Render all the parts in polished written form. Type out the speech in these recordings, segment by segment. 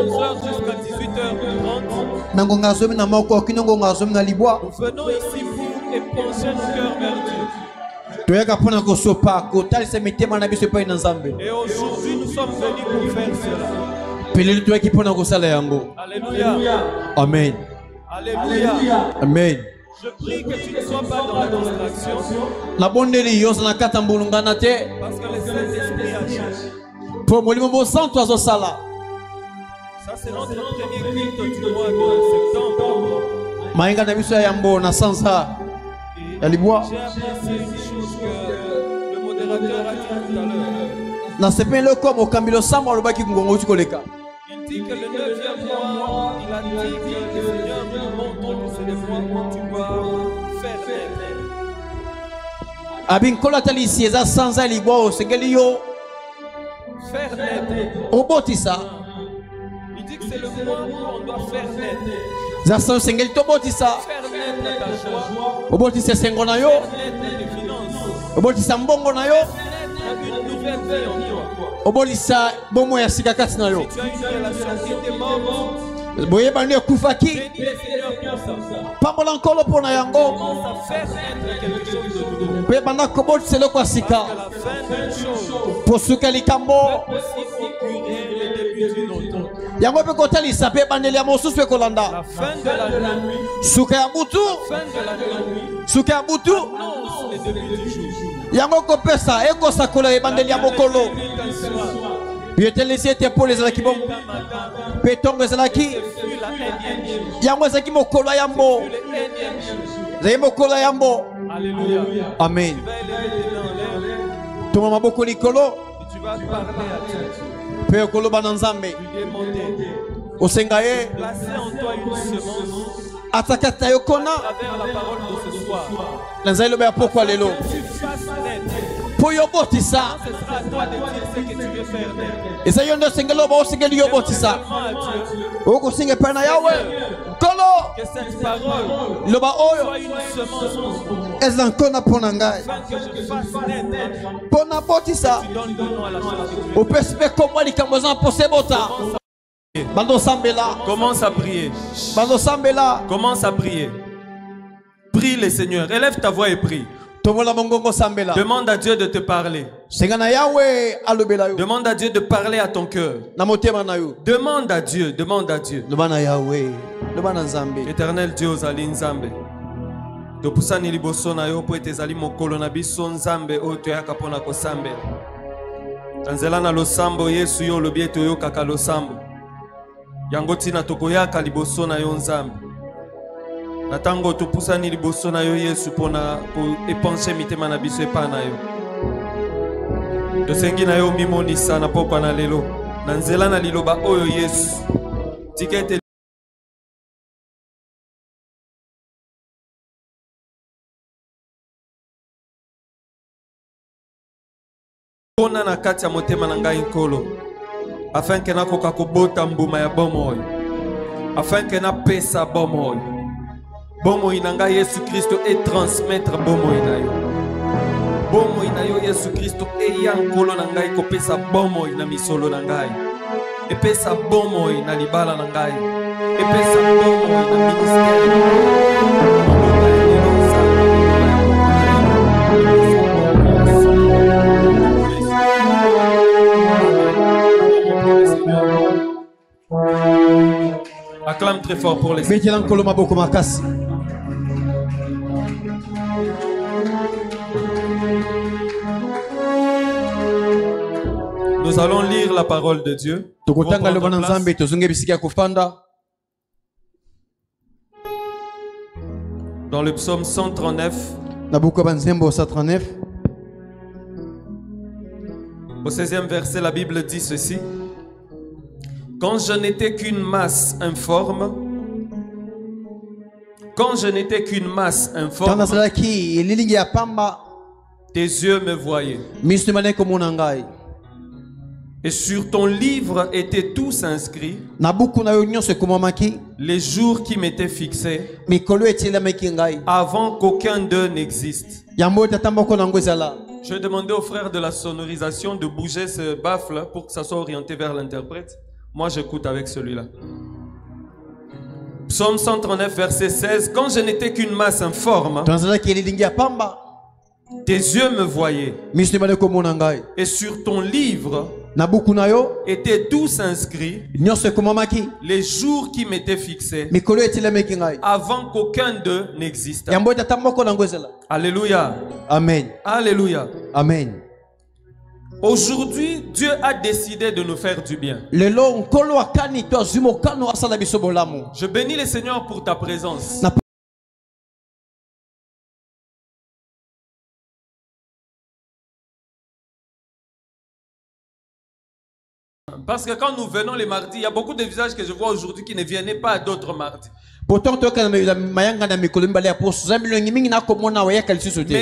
11h jusqu'à 18h30. Nous Venons ici pour éponger nos cœurs vers Dieu. Et aujourd'hui, nous sommes venus pour faire cela. Alléluia. Amen. Alléluia. Amen. Je prie que tu ne sois pas dans la distraction. Parce que le Saint-Esprit agit. Ça, c'est notre premier culte du mois de septembre. Et j'ai apprécié une chose que le modérateur a dit tout à l'heure. Il dit que le 9e mois, il a dit que le Seigneur nous montre que c'est le mois où tu dois faire naître. Il dit que c'est le mois où on doit faire naître. Faire naître ta joie. Faire naître tes finances. Faire naître une nouvelle vie en toi. Si tu as une relation qui était morte, bénis le Seigneur pour ça. Commence à faire naître quelque chose de nouveau. Parce que la fin d'une chose peut aussi procurer le début d'une autre. La fin de la nuit. La fin de la nuit. Annonce le début du jour. Alléluia. Amen. Tu vas parler à Dieu. Lui demander. Placer en toi une semence à travers la parole de ce soir. Tu fasses naître. Ce sera à toi de dire ce que tu veux faire naître. Que seulement à Dieu. Que cette parole soit une semence afin que je fasse naître. Tu donnes le nom à la chose que tu veux. Commence à prier. Commence à prier. Prie le Seigneur. Élève ta voix et prie. Demande à Dieu de te parler. Demande à Dieu de parler à ton cœur. Demande à Dieu. Demande à Dieu. Éternel Dieu, Zali Nzambe. Topusani liboso na yo po etezali mokolo na biso Nzambe o toyaka pona ko sambe. Tanzela na losambo Yesu yo lobi to yo kaka losambo. Yango tina tokoyaka liboso na yo Nzambe. Natango topusani liboso na yo Yesu pona ko épancher mitema na biso epa na yo. Tosengi na yo mimonisa na pokwa na lelo. Na nzela na liloba oyo Yesu. Tikete pona na kati ya motema na ngai nkolo. Afin que nakoka kobota mbuma ya bomoyo. Afin que na pesa bomoyo. Bomoyo na ngai Yesu Kristo et transmettre bomoyo na yo. Bomoyo na yo Yesu Kristo eya nkolo na ngai kopesa bomoyo na misolo na ngai. Epesa bomoyo na libala na ngai. Epesa bomoyo na ministère. Acclame très fort pour les Seigneur. Nous allons lire la parole de Dieu. Dans le psaume 139. Au 16e verset, la Bible dit ceci. Quand je n'étais qu'une masse informe, tes yeux me voyaient. Et sur ton livre étaient tous inscrits les jours qui m'étaient fixés avant qu'aucun d'eux n'existe. Je vais demander aux frères de la sonorisation de bouger ce baffle pour que ça soit orienté vers l'interprète. Moi, j'écoute avec celui-là. Psaume 139, verset 16. Quand je n'étais qu'une masse informe, tes yeux me voyaient. Et sur ton livre étaient tous inscrits les jours qui m'étaient fixés avant qu'aucun d'eux n'existe. Alléluia. Amen. Alléluia. Amen. Aujourd'hui, Dieu a décidé de nous faire du bien. Je bénis le Seigneur pour ta présence. Parce que quand nous venons les mardis, il y a beaucoup de visages que je vois aujourd'hui qui ne viennaient pas d'autres mardis. Mais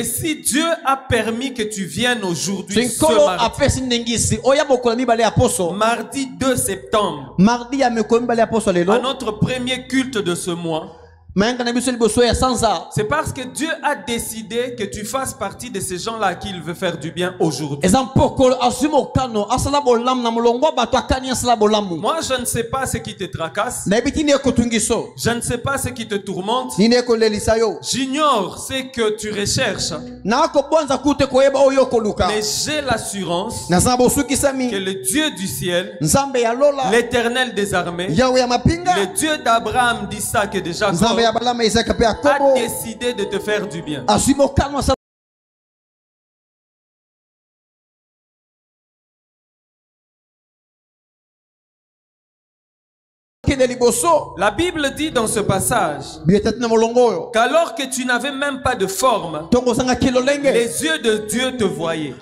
si Dieu a permis que tu viennes aujourd'hui, mardi 2 septembre, à notre premier culte de ce mois, c'est parce que Dieu a décidé que tu fasses partie de ces gens-là à qui il veut faire du bien aujourd'hui. Moi, je ne sais pas ce qui te tracasse. Je ne sais pas ce qui te tourmente. J'ignore ce que tu recherches. Mais j'ai l'assurance que le Dieu du ciel, l'Éternel des armées, le Dieu d'Abraham, d'Isaac et de Jacob, a décidé de te faire du bien. La Bible dit dans ce passage qu'alors que tu n'avais même pas de forme, les yeux de Dieu te voyaient.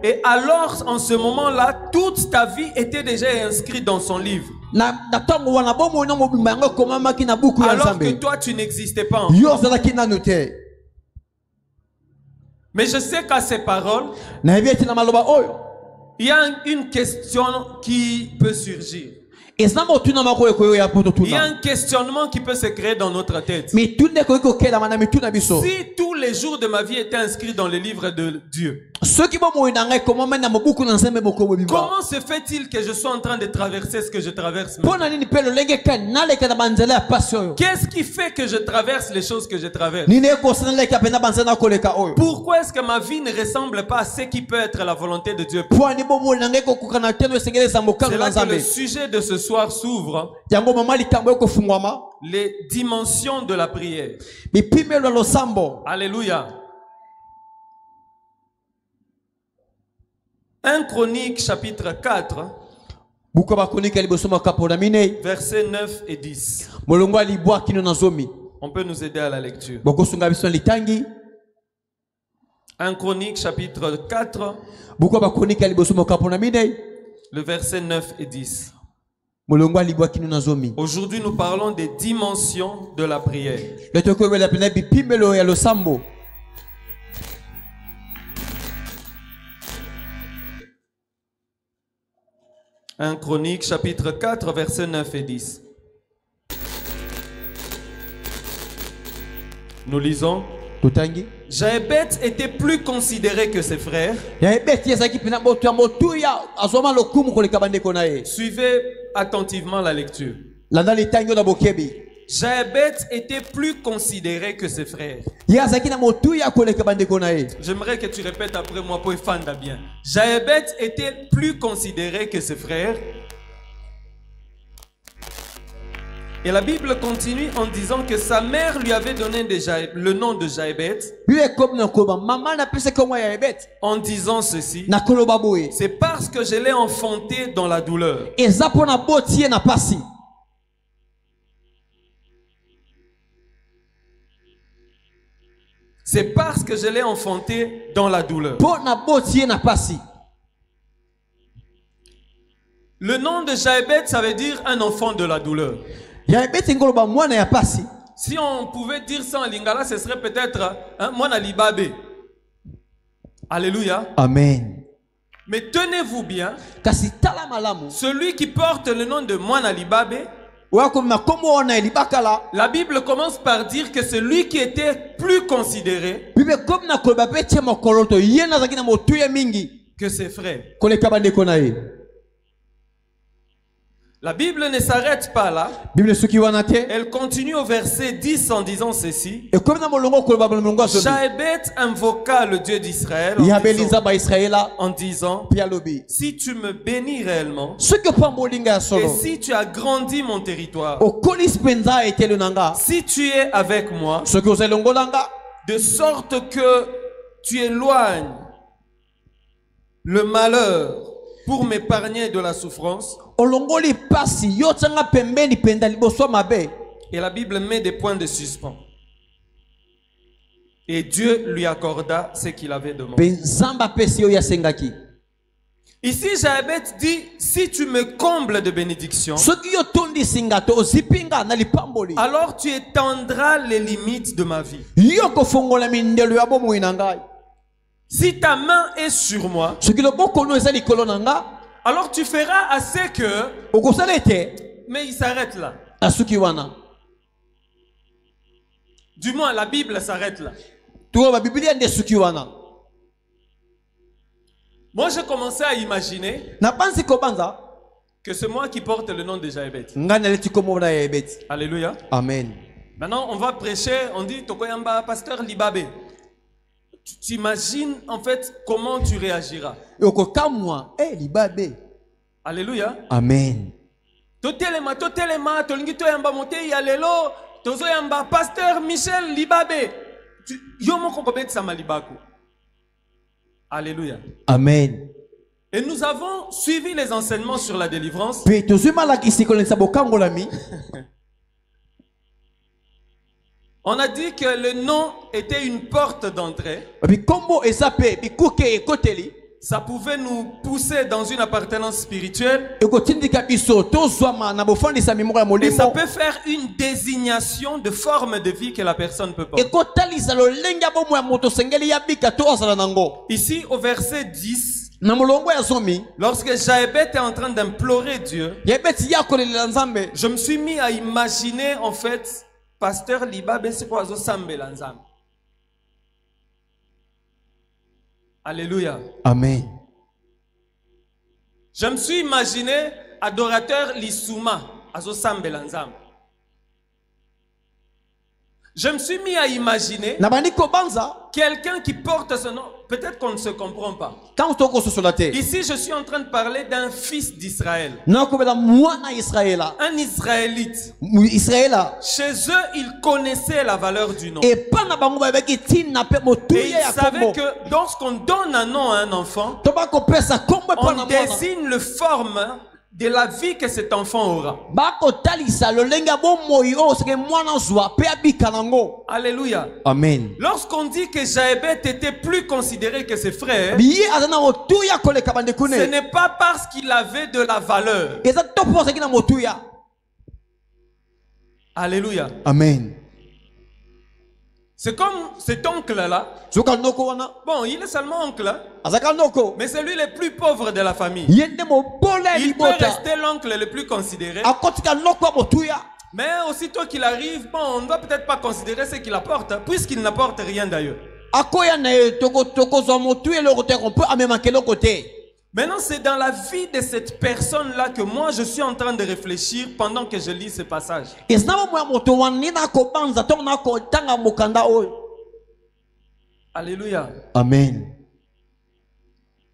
Et alors en ce moment-là, toute ta vie était déjà inscrite dans son livre. Alors que toi tu n'existais pas encore. Mais je sais qu'à ces paroles, il y a une question qui peut surgir. Il y a un questionnement qui peut se créer dans notre tête. Si tous les jours de ma vie étaient inscrits dans le livre de Dieu, comment se fait-il que je sois en train de traverser ce que je traverse maintenant? Qu'est-ce qui fait que je traverse les choses que je traverse? Pourquoi est-ce que ma vie ne ressemble pas à ce qui peut être la volonté de Dieu? C'est là que le sujet de ce soir s'ouvre. Les dimensions de la prière. Alléluia. 1 Chronique chapitre 4 versets 9 et 10. On peut nous aider à la lecture. 1 Chronique chapitre 4 le verset 9 et 10. Aujourd'hui nous parlons des dimensions de la prière. 1 Chronique chapitre 4 versets 9 et 10. Nous lisons. Jaébet était plus considéré que ses frères. Suivez attentivement la lecture. Jaébet était plus considéré que ses frères. J'aimerais que tu répètes après moi pour fan bien. Jaébet était plus considéré que ses frères. Et la Bible continue en disant que sa mère lui avait donné le nom de Jaébet en disant ceci: c'est parce que je l'ai enfanté dans la douleur. C'est parce que je l'ai enfanté dans la douleur. Le nom de Jaébet, ça veut dire un enfant de la douleur. Si on pouvait dire ça en lingala, ce serait peut-être Mwana Libabe. Alléluia. Amen. Mais tenez-vous bien, celui qui porte le nom de Mwana Libabe, la Bible commence par dire que celui qui était plus considéré que ses frères. La Bible ne s'arrête pas là. Bible soki wana te. Elle continue au verset 10 en disant ceci. Et comme na molongo koloba molongo azobi. Jaébet invoqua le Dieu d'Israël Yabeliza ba Israëla en disant, pia lobi. si tu me bénis réellement, Soki pa molinga ya solo. et si tu agrandis mon territoire, Okolis penza etelo nanga. si tu es avec moi, Soki ozelongolanga. de sorte que tu éloignes le malheur pour m'épargner de la souffrance. Olongoli pasi yotanga pembeni penda liboso mabe. Et la Bible met des points de suspens. Et Dieu lui accorda ce qu'il avait demandé. Benzamba pesi yo yasengaki. Ici, Jaébet dit, si tu me combles de bénédictions, Soki yo tondi singato ozipinga na lipamboli. alors tu étendras les limites de ma vie. Yo ko fongola mindelo ya bomo inangai. Si ta main est sur moi, Soki loboko no ezali likolo nanga. alors tu feras assez que... Okosala ete. Mais il s'arrête là. Asuki wana. Du moins, la Bible s'arrête là. Tuwa ba Biblia nde suki wana. Moi, j'ai commencé à imaginer Na pansi ko banza. que c'est moi qui porte le nom de Jaébet. Ngana leti ko mona ya ebeti. Alléluia. Amen. Maintenant, on va prêcher, on dit Tokoyamba, pasteur Libabe. Tu t'imagines en fait comment tu réagiras. Yoko kamwa libabe. Alléluia. Amen. Totelema, tolingi toyamba mote ya lelo, tozoyamba pasteur Michel Libabe. Yo moko kobet sama libaku. Alléluia. Amen. Et nous avons suivi les enseignements sur la délivrance. Pe tozuma la kisikolesa bokangolami. On a dit que le nom était une porte d'entrée. Bi kombo esape bi kuke ekoteli. Ça pouvait nous pousser dans une appartenance spirituelle. Ekotindika biso tozwama na bofandisa mimoko ya Et molimo. ça peut faire une désignation de forme de vie que la personne peut porter. Ekotalisa lolenga bomo ya moto sengeli ya bika to azala nango. Ici, au verset 10, Na molongo ya zomi. lorsque Jaébet est en train d'implorer Dieu, Yebeti ya kolela nzambe. je me suis mis à imaginer en fait pasteur Libabe c'est quoi sambela nzambe. Alléluia. Amen. Je me suis imaginé adorateur Lissouma azo sambela nzambe. Je me suis mis à imaginer Na baniko banza. quelqu'un qui porte ce nom. Peut-être qu'on ne se comprend pas. Quand toko sosolate. Ici, je suis en train de parler d'un fils d'Israël. Na ko bela mwana Israëla. Un Israélite. Israëla. Chez eux, ils connaissaient la valeur du nom. Et pas na bango ba beki tin na pe Et motuya ils ya savaient kombo. que lorsqu'on donne un nom à un enfant, Tobako pesa kombo pa na on mwana. désigne le forme de la vie que cet enfant aura. Bako talisa lolenga bomo yo seke mwana zwa pe abika nango. Alléluia. Amen. Lorsqu'on dit que Jaébet était plus considéré que ses frères, Biye azana motuya koleka bande ce kune. n'est pas parce qu'il avait de la valeur. Eza topo seki na motuya. Alléluia. Amen. C'est comme cet oncle-là. Zoka noko wana. Bon, il est seulement oncle, hein, Azaka noko. mais c'est lui le plus pauvre de la famille. Yende mo bola Il peut libota. rester l'oncle le plus considéré. Akotika noko motuya. Mais aussitôt qu'il arrive, bon, on ne doit peut-être pas considérer ce qu'il apporte, hein, puisqu'il n'apporte rien d'ailleurs. Akoya na toko zo motuya le côté on peut amema kelo côté. Maintenant, c'est dans la vie de cette personne-là que moi, je suis en train de réfléchir pendant que je lis ce passage. Esna mo moto wanina ko banza to na ko tanga mokanda oyo. Alléluia. Amen.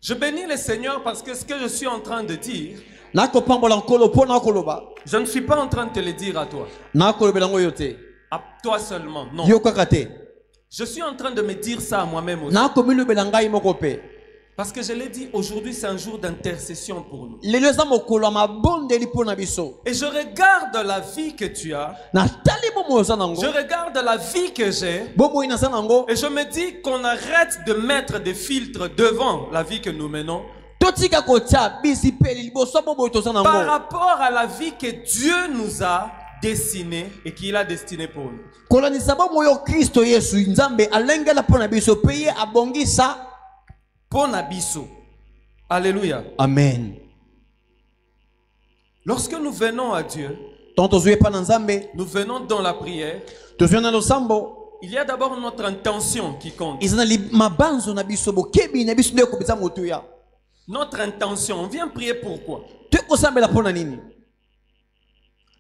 Je bénis le Seigneur parce que ce que je suis en train de dire, Na ko pambola nkolo po na koloba. je ne suis pas en train de te le dire à toi. Na kolobela ngo yote. À toi seulement, non. Yo kakate. Je suis en train de me dire ça à moi-même aussi. Na ko milobela ngai moko pe. Parce que je l'ai dit, aujourd'hui c'est un jour d'intercession pour nous. Lelo za mokolo mabondeli po na biso. Et je regarde la vie que tu as, Na tali bomo za nango. je regarde la vie que j'ai, Bomo ina za nango. et je me dis qu'on arrête de mettre des filtres devant la vie que nous menons Totika ko tia bisi pe liboso bomo to za par nango. rapport à la vie que Dieu nous a destinée et qu'il a destinée pour nous. Kolonisa bomo yo Kristo Yesu nzambe alengela po na biso pe ye abongisa. Pon abisso. Alléluia. Amen. Lorsque nous venons à Dieu, Tonto zuye pa na nzambe. nous venons dans la prière, Tozuye na losambo. il y a d'abord notre intention qui compte. Izana li mabanzo na biso bo kebi na biso nde ko bitsa motuya. Notre intention, on vient prier pourquoi? Te ko sambela po na nini?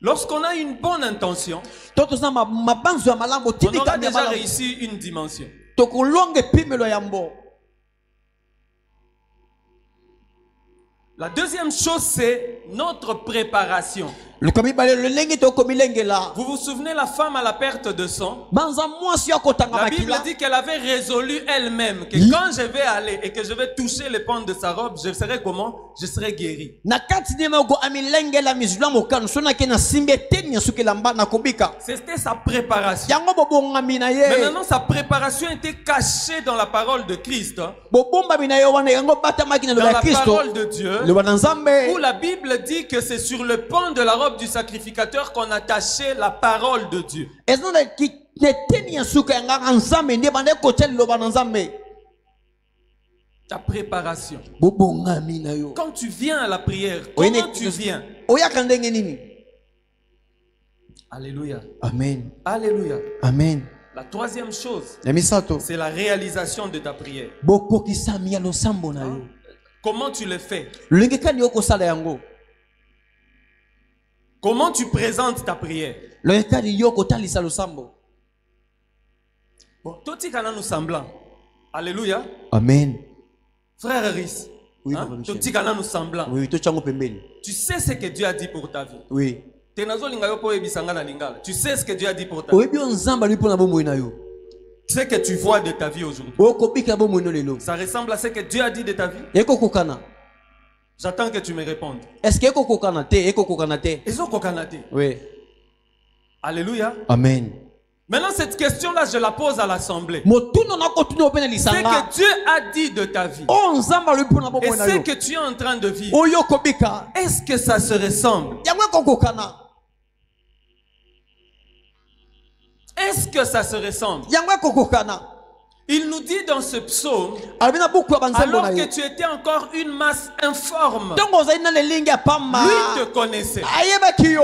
Lorsqu'on a une bonne intention, totoza mabanzo ya malambo on tindika aura ya déjà malambo réussi une dimension. tokolonga epimelo ya mbo. La deuxième chose, c'est notre préparation. Luka mibale lolenge tokomilengela. Vous vous souvenez la femme à la perte de sang? Banza mwasi ya kotanga La Bible makila. dit qu'elle avait résolu elle-même que Oui. quand je vais aller et que je vais toucher les pentes de sa robe, je serai comment? Je serai guéri. Na kati ne moko amilengela mizula mokano sona ke na simbe teni suki lamba na kobika. C'était sa préparation. Yango bobongami na Mais ye. maintenant, sa préparation était cachée dans la parole de Christ, hein, Bobomba bina yo wana yango batamaki na dans loba la Kristo. parole de Dieu, Le wana nzambe. où la Bible dit que c'est sur le pan de la robe du sacrificateur qu'on attachait la parole de Dieu. Ezona ki teni ya suka nganga nzambe ne bande kotel loba nzambe. Ta préparation. Bobongami na yo. Quand tu viens à la prière, Oyene comment tu viens? Oya kandenge nini? Alléluia. Amen. Alléluia. Amen. La troisième chose, Na misato. c'est la réalisation de ta prière. Bokokisami ya losambo na yo. Comment tu le fais? Lolenge kani yo kosala yango. Comment tu présentes ta prière? Lolenge kani yo kotalisa losambo. Bon, tout nous semblant. Alléluia. Amen. Frère Aris, Oui, hein? Papa Michel. Tout nous semblant. Oui, to chango pembeni. Tu sais ce que Dieu a dit pour ta vie. Oui. Tu sais ce que Dieu a dit pour ta vie. Oyebi nzamba lipo na bomoi na yo. Ce que tu vois de ta vie aujourd'hui. Okobika bomoi no lelo. Ça ressemble à ce que Dieu a dit de ta vie. Eko kokana. J'attends que tu me répondes. Est-ce que eko kokana te? Eko kokana te? Ils ont kokanate. Oui. Alléluia. Amen. Maintenant, cette question-là, je la pose à l'assemblée. Motuno na kotuno opena Ce lisanga. que Dieu a dit de ta vie O nzamba lipo na et bomoi na ce yo. que tu es en train de vivre, Oyo kobika. est-ce que ça se ressemble? Yango eko kokana. Est-ce que ça se ressemble? Yango eko kokana. Il nous dit dans ce psaume, Alibina buku ya banzambo alors na yo. que tu étais encore une masse informe, Tongo ozali na lelingi ya pamba. lui te connaissait. Ayebaki yo.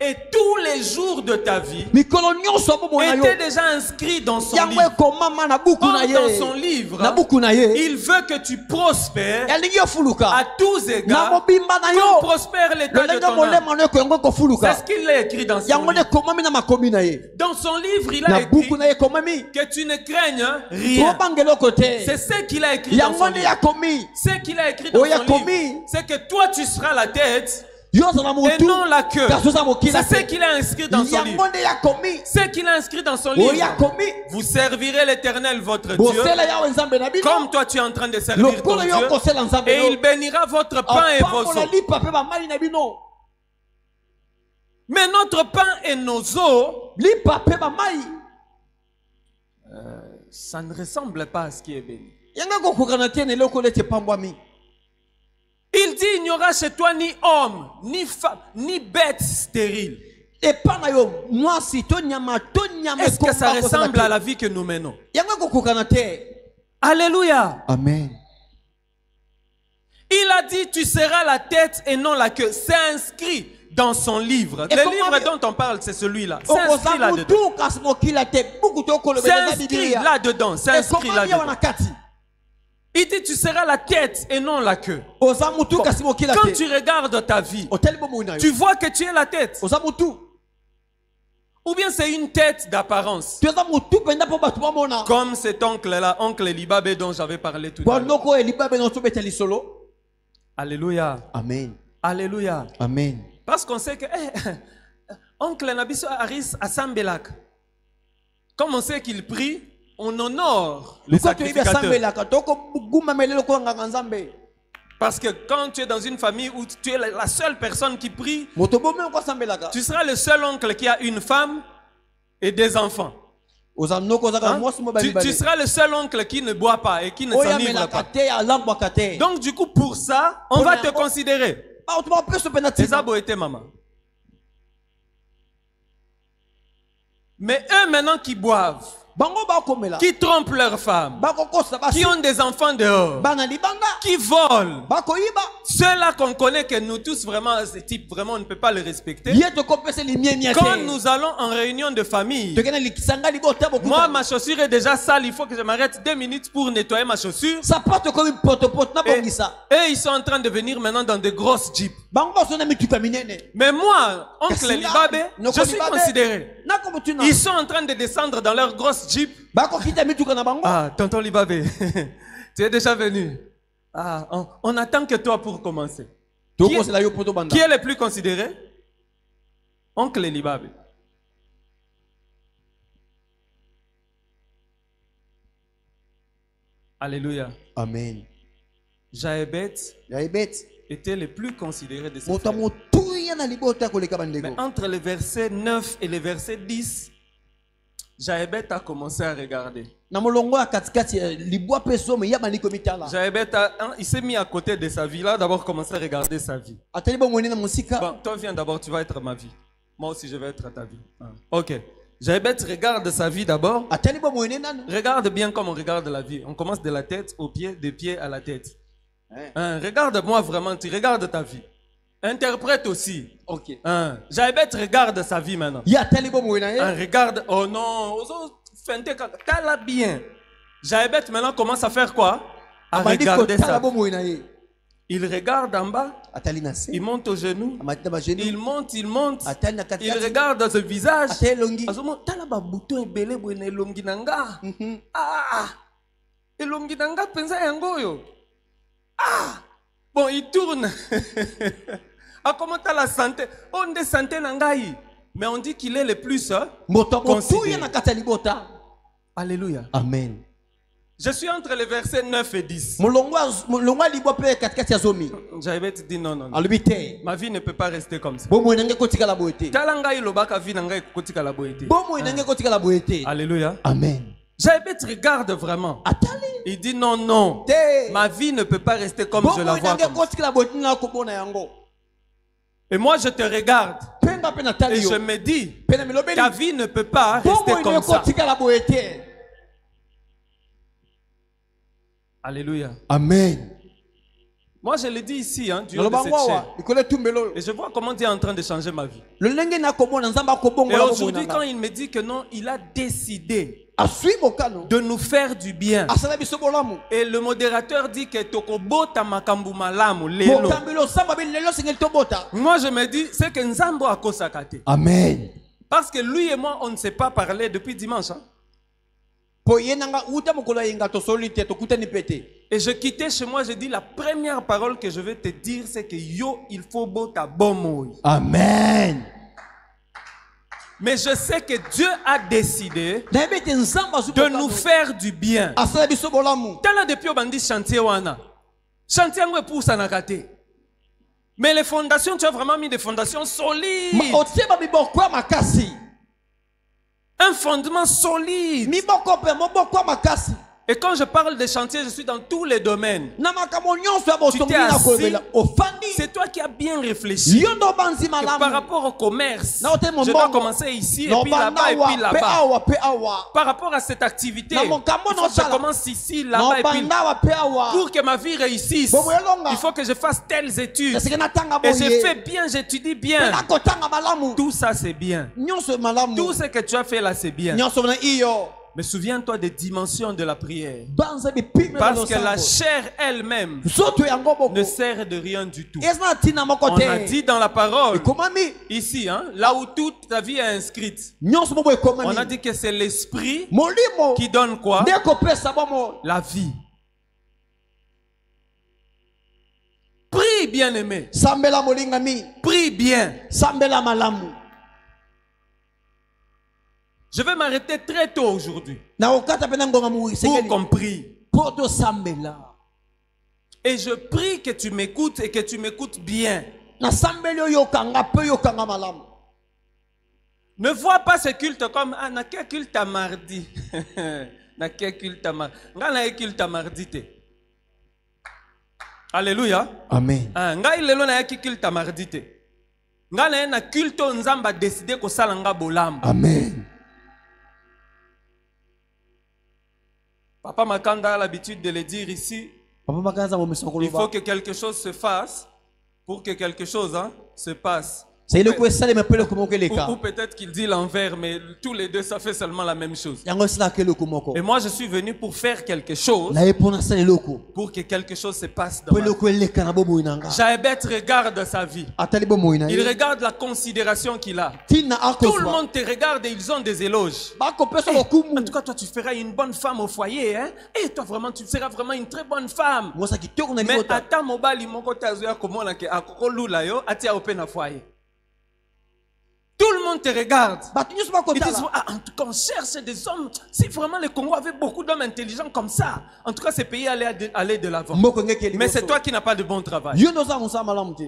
Et tous les jours de ta vie Mikolo nyonso ya bomoi na yo. étaient déjà inscrits dans son Yango livre. ekomama na buku Or, na dans ye. son livre, Na buku na ye. il veut que tu prospères Yalingi ofuluka. à tous Na égards, mobimba na comme yo. prospère l'état de Lolenge ton âme. molema na yo yango C'est ekofuluka. ce qu'il a écrit dans son Yango ne livre. komami na makomi na ye. Dans son livre, il a Na écrit buku na ye komami. que tu ne craignes rien. Tobangela kote. C'est ce qu'il a écrit dans son Yango ne livre. yakomi. Ce qu'il a écrit dans Oya son livre, komi. c'est que toi tu seras la tête Yo zala et motu. non la queue. Kasoza mokila C'est ce te. qu'il a inscrit dans son Yango livre. ne yakomi. Ce qu'il a inscrit dans son livre. Oya komi. Vous servirez l'Éternel votre Dieu Bosela yawe nzambe na bino. comme toi tu es en train de servir ton Lokolo yo Dieu, kosela nzambe et no. il bénira votre pain et vos Apambola eaux. lipa pe ba mali na bino. Mais notre pain et nos eaux, Lipa pe ba mali. ça ne ressemble pas à ce qui est béni. Yanga kokokana te ne lokole te pambwami. Il dit, il n'y aura chez toi ni homme, ni femme, ni bête stérile. Epa na yo mwasi to nyama Est-ce que ça ekomba ressemble kozala à te. la vie que nous menons? Yanga kokokana te. Alléluia. Amen. Il a dit, tu seras la tête et non la queue. C'est inscrit dans son livre. Et Le comment livre dire- dont on parle, c'est celui-là. C'est inscrit Okoza là-dedans. mutu kasi mokila te buku to C'est kolobela inscrit Biblia. là-dedans. C'est inscrit Ekomami là-dedans. wana kati. Il dit, tu seras la tête et non la queue. Oza mutu kasi mokila Quand te. tu regardes ta vie, Hotel bomoi na yo. tu vois que tu es la tête. Oza mutu. Ou bien c'est une tête d'apparence. Tu eza mutu penda po batu bamona. Comme cet oncle-là, oncle Libabe dont j'avais parlé tout à l'heure. Bonoko eliba beno to beteli solo. Alléluia. Amen. Alléluia. Amen. Parce qu'on sait que oncle Nabiso Aris à Sambelak, comme on sait qu'il prie, on honore les Pourquoi tu es bien sacrificateurs. sambela ka toko guma melelo ko nganga nzambe. Parce que quand tu es dans une famille où tu es la seule personne qui prie, Moto bomé ko sambela ka. tu seras le seul oncle qui a une femme et des enfants. Oza noko za ka Hein? mwasi mo Tu bali. seras le seul oncle qui ne boit pas et qui ne Oya s'enivre mela pas. kate ya lambwa kate. Donc du coup, pour ça, on va te considérer. Ba otuma peso penati. C'est abo était maman. Mais eux maintenant qui boivent, bango bakomela qui trompent leurs femmes, bakokosa basi qui ont des enfants dehors, bana libanga qui volent. bakoyiba Ceux-là qu'on connaît que nous tous vraiment, ce type vraiment on ne peut pas le respecter. ye tokopesa limiemia Quand te nous allons en réunion de famille, tokena likisanga libota moi bokuta ma chaussure est déjà sale, il faut que je m'arrête 2 minutes pour nettoyer ma chaussure. sapato komi potopoto na Et, bongisa et ils sont en train de venir maintenant dans de grosses jeeps. bango basona mituka minene Mais moi, oncle Kassinga, Libabe, Noko je suis Libabe. considéré. nakomutuna Ils sont en train de descendre dans leur grosse jeep. bakokita mituka na bango Ah, tonton Libabe, tu es déjà venu. Ah, on attend que toi pour commencer. tokosela yo poto banda Qui est le plus considéré? Oncle Libabe. Alléluia. amen Jaébet yaibet était le plus considéré de ses moto frères. motuya na libota koleka Mais bandeko entre le verset 9 et le verset 10, Jaébet a commencé à regarder. na molongo ya katikati ya libwa pe somo ya bandiko mitala Jaébet il s'est mis à côté de sa vie. Là, d'abord, commencé à regarder sa vie. atali bomwene na mosika Bon, toi, viens d'abord, tu vas être ma vie. Moi aussi, je vais être ta vie. Ah. Ok. Jaébet regarde sa vie d'abord. atali bomwene nano Regarde bien comme on regarde la vie. On commence de la tête aux pieds, des pieds à la tête. Eh. Hein, regarde-moi vraiment, tu regardes ta vie. Interprète aussi. ok Hein, Jaébet regarde sa vie maintenant. ya atali bomwene Hein, ye regarde, oh non, t'as la bien. Jaébet maintenant commence à faire quoi? À abandi regarder kotala sa vie. bomwene ye Il regarde en bas, atali na se il monte aux genoux, amati na bajeni il monte. atali na Il katikati regarde dans ce visage. atali elongi Azomona, tala ba bouton ebele boye na elongi na nga. Ah, elongi na nga penza yango oyo. Ah, bon, il tourne. Ah, comment t'as la santé? On de santé na ngai. Mais on dit qu'il est le plus moto considéré. motuya na kati ya libota Alléluia. amen Je suis entre les versets 9 et 10. molongo ya libwa pe katikati ya zomi Jaébet dit non, non, non. alobi te Ma vie ne peut pas rester comme ça. bomwene nge kotikala boye te Tala ngai lobaka vie na ngai kotika boye te. bomwene nge kotikala boye te Alléluia. amen Jaébet regarde vraiment. atali Il dit non, non. te Ma vie ne peut pas rester comme je la bomwene vois. nge Comme ça. kotikala boye te na kobona yango Et moi, je te regarde pemba pe na tali et yo je me dis, pe na milobeli ta vie ne peut pas rester bomwene comme nge ça. kotikala boye te Alléluia. amen Moi, je le dis ici, hein, du haut de naloba cette ngo chaîne. awa likolo etumbelo Et je vois comment Dieu est en train de changer ma vie. lolenge nakobona nzambe Et akobongola aujourd'hui, bomwene quand nanga il me dit que non, il a décidé aswi mokano de nous faire du bien. asala biso bolamu Et le modérateur dit que tokobota makambu malamu lelo. mokambeli osamba bili lelo sengeli tobota Moi, je me dis, c'est que Nzambo a kosakate. amen Parce que lui et moi, on ne s'est pas parlé depuis dimanche. Hein. po ye nanga uta mokolo yenga tosoli te tokutani pete Et je quittais chez moi, je dis la première parole que je vais te dire, c'est que yo, il faut bota bomoy. amen Mais je sais que Dieu a décidé nayebi ete nzambe azwi de nous faire du bien. asala biso bolamu Tala depuis au bandi chantier wana. Chantier ngwe pour sanakate. Mais les fondations, tu as vraiment mis des fondations solides. otie bamiboko ya makasi Un fondement solide. miboko mpe moboko ya makasi Et quand je parle de chantier, je suis dans tous les domaines. na makambo nyonso ya Tu bosongi t'es na assis. kolobela ofandi C'est toi qui as bien réfléchi. yo ndo banzi Que par malamu rapport au commerce, Na ote mo je dois mbongo. commencer ici, et na puis là-bas, et puis obandawa pe là-bas. awa pe awa Par rapport à cette activité, Na il mokambo faut que je nosala. commence ici, na là-bas, et puis obandawa pe awa pour que ma vie réussisse, Bomo elonga. il faut que je fasse telles études. esike natanga Et je boye fais bien, j'étudie pe bien. nakotanga malamu Tout ça, c'est bien. nyonso malamu Tout ce que tu as fait là, c'est bien. nyonso na iyo Mais souviens-toi des dimensions de la prière. banza bipime Parce que la chair elle-même nzoto yango boko ne sert de rien du tout. eza na ntina moko On a te dit dans la parole, ekomami ici, hein, là où toute ta vie est inscrite, nyonso bobo on a ekomami dit que c'est l'esprit molimo qui donne quoi? nde kopesa bomo La vie. Prie, bien-aimé. sambela molingami Prie bien. sambela malamu Je vais m'arrêter très tôt aujourd'hui na okata pena ngonga mu pour sekeli qu'on prie. poto sambela Et je prie que tu m'écoutes et que tu m'écoutes bien. na sambeli oyo kanga pe yo kanga malamu Ne vois pas ce culte comme ah, na quel culte à mardi. Na quel culte à mardi. Nga na culte à mardi te. Alléluia. amen Ah, nga ilelo na culte à mardi te. Nga na culte Nzamba décidé ko sala nga bolamu. amen Papa Makanda a l'habitude de le dire ici. Papa Makanza mo Il misokolo faut ba. que quelque chose se fasse pour que quelque chose se passe. C'est le ko sale me pele ko moko leka. Ou peut-être qu'il dit l'envers, mais tous les deux, ça fait seulement la même chose. Yango sala ke le ko moko. Et moi, je suis venu pour faire quelque chose, Na epona sale loko. pour que quelque chose se passe dans ma Pele vie. ko leka na bobo inanga. Jaébet regarde sa vie. Atali bomo ina. Il regarde la considération qu'il a. Tina ako. Tout le monde te regarde et ils ont des éloges. Ba ko peso lo kumu. En tout cas, toi, tu feras une bonne femme au foyer. Hein? Et toi, vraiment, tu seras vraiment une très bonne femme. Ngosa kitoko na Mais libota. ata mobali moko tazoya komona ke akoko lula yo atia open na foyer. Tout le monde te regarde. Batu nyusu ba ko Ils disent, tala. ah, en tout cas, on cherche des hommes. Si vraiment le Congo avait beaucoup d'hommes intelligents comme ça, en tout cas, ces pays allaient aller de l'avant. Moko ngeke liboso. Mais c'est toi qui n'as pas de bon travail. Yo no za musa malamu te.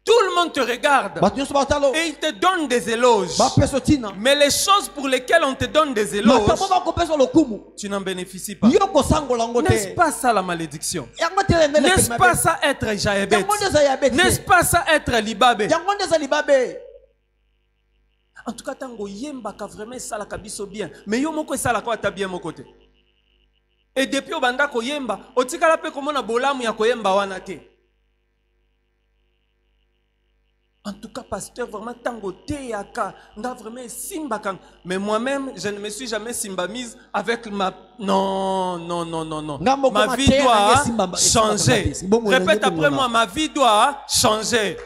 Tout le monde te regarde Batu nyusu ba talo. et ils te donnent des éloges. Ba peso tina. Mais les choses pour lesquelles on te donne des éloges, Matamo ba ko peso lo kumu. tu n'en bénéficies pas. Yo ko sangola ngote. N'est-ce pas ça la malédiction? Yango tele ngele. N'est-ce pas ça être Jaébet? Yango ndeza ya bete. N'est-ce pas ça être Libabé? Yango ndeza libabe. En tout cas, tango yembaka vraiment ça la kabiso bien. Mais yo moko ça la quoi ta bien mon côté. Et depuis au banda ko yemba, otikala pe komona bolamu ya koyemba wana te. En tout cas, pasteur, vraiment tango te yaka, nga vraiment simbaka. Mais moi-même, je ne me suis jamais simbamise avec ma non. Ma vie doit changer. Répète après moi, ma vie doit changer.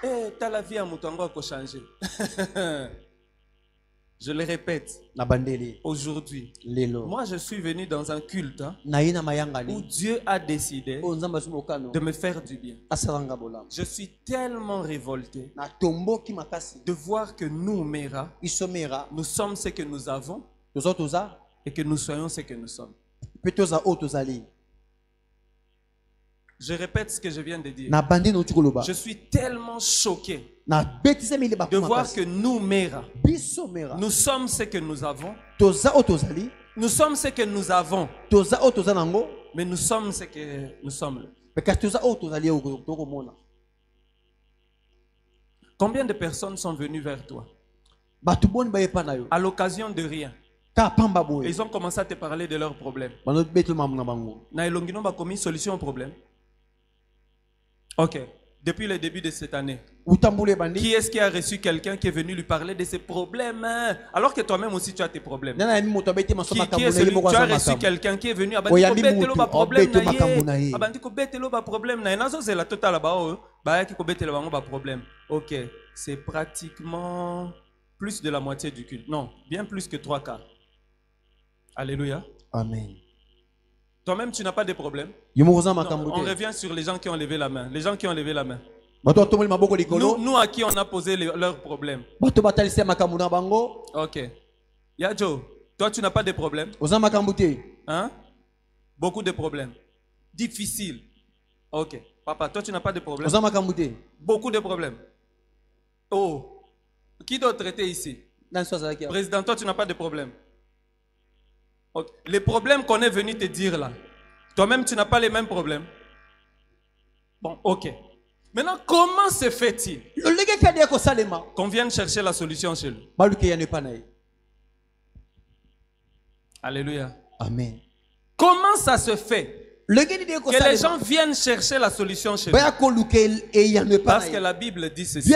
Eh, t'as la vie à Moutango à changer. Je le répète. Aujourd'hui, moi je suis venu dans un culte où Dieu a décidé de me faire du bien. Je suis tellement révolté de voir que nous, Mera, nous sommes ce que nous avons et que nous soyons ce que nous sommes. Je répète ce que je viens de dire. Je suis tellement choqué de voir que nous, Mera, nous sommes ce que nous avons. Nous sommes ce que nous avons. Mais nous sommes ce que nous sommes. Combien de personnes sont venues vers toi à l'occasion de rien? Ils ont commencé à te parler de leurs problèmes. Na elongino ba commis solution au problème. Ok. Depuis le début de cette année, qui est-ce qui a reçu quelqu'un qui est venu lui parler de ses problèmes, hein? Alors que toi-même aussi tu as tes problèmes. Qui est celui, tu as reçu quelqu'un qui est venu ok, c'est pratiquement plus de la moitié du culte. Non, bien plus que 3/4. Alléluia. Amen. Toi-même, tu n'as pas de problème. Non, on revient sur les gens qui ont levé la main. Les gens qui ont levé la main. Nous à qui on a posé leurs problèmes. Ok. Yadjo, toi, tu n'as pas de problème. Hein? Beaucoup de problèmes. Difficile. Ok. Papa, toi, tu n'as pas de problème. Beaucoup de problèmes. Oh. Qui doit traiter ici? Président, toi, tu n'as pas de problème. Okay. Les problèmes qu'on est venu te dire là, toi-même, tu n'as pas les mêmes problèmes. Bon, ok. Maintenant, comment se fait-il qu'on vienne chercher la solution chez lui? Alléluia. Amen. Comment ça se fait que les gens viennent chercher la solution chez lui? Parce que la Bible dit ceci.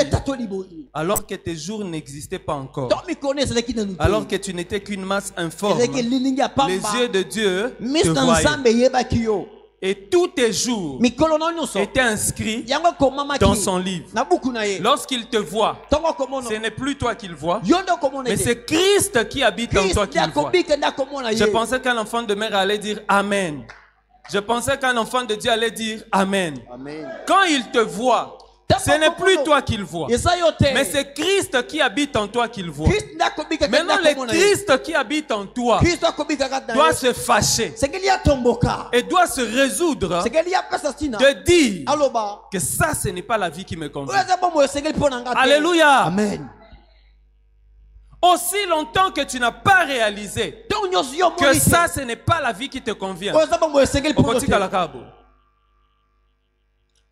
Alors que tes jours n'existaient pas encore, alors que tu n'étais qu'une masse informe, les yeux de Dieu te voyaient. Et tous tes jours étaient inscrits dans son livre. Lorsqu'il te voit, ce n'est plus toi qu'il voit, mais c'est Christ qui habite en toi qu'il voit. Je pensais qu'un enfant de mère allait dire Amen. Je pensais qu'un enfant de Dieu allait dire Amen. Quand il te voit, ce n'est plus toi qu'il voit, mais c'est Christ qui habite en toi qu'il voit. Maintenant, le Christ qui habite en toi doit se fâcher et doit se résoudre de dire que ça, ce n'est pas la vie qui me convient. Alléluia. Amen. Aussi longtemps que tu n'as pas réalisé que ça, ce n'est pas la vie qui te convient.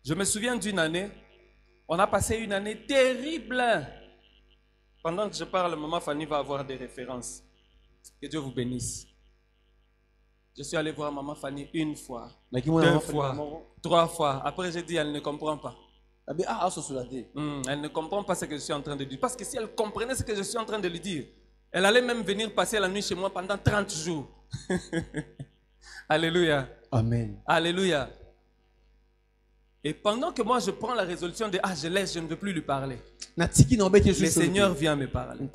Je me souviens d'une année. On a passé une année terrible. Pendant que je parle, maman Fanny va avoir des références. Que Dieu vous bénisse. Je suis allé voir maman Fanny une fois, nakimona deux mama Fanny fois, moko. 3 fois. Après, j'ai dit, elle ne comprend pas. Abi aso soulate. Elle ne comprend pas ce que je suis en train de dire. Parce que si elle comprenait ce que je suis en train de lui dire, elle allait même venir passer la nuit chez moi pendant 30 jours. Alléluia. Amen. Alléluia. Et pendant que moi je prends la résolution de je laisse, je ne veux plus lui parler. Le Seigneur vient me parler.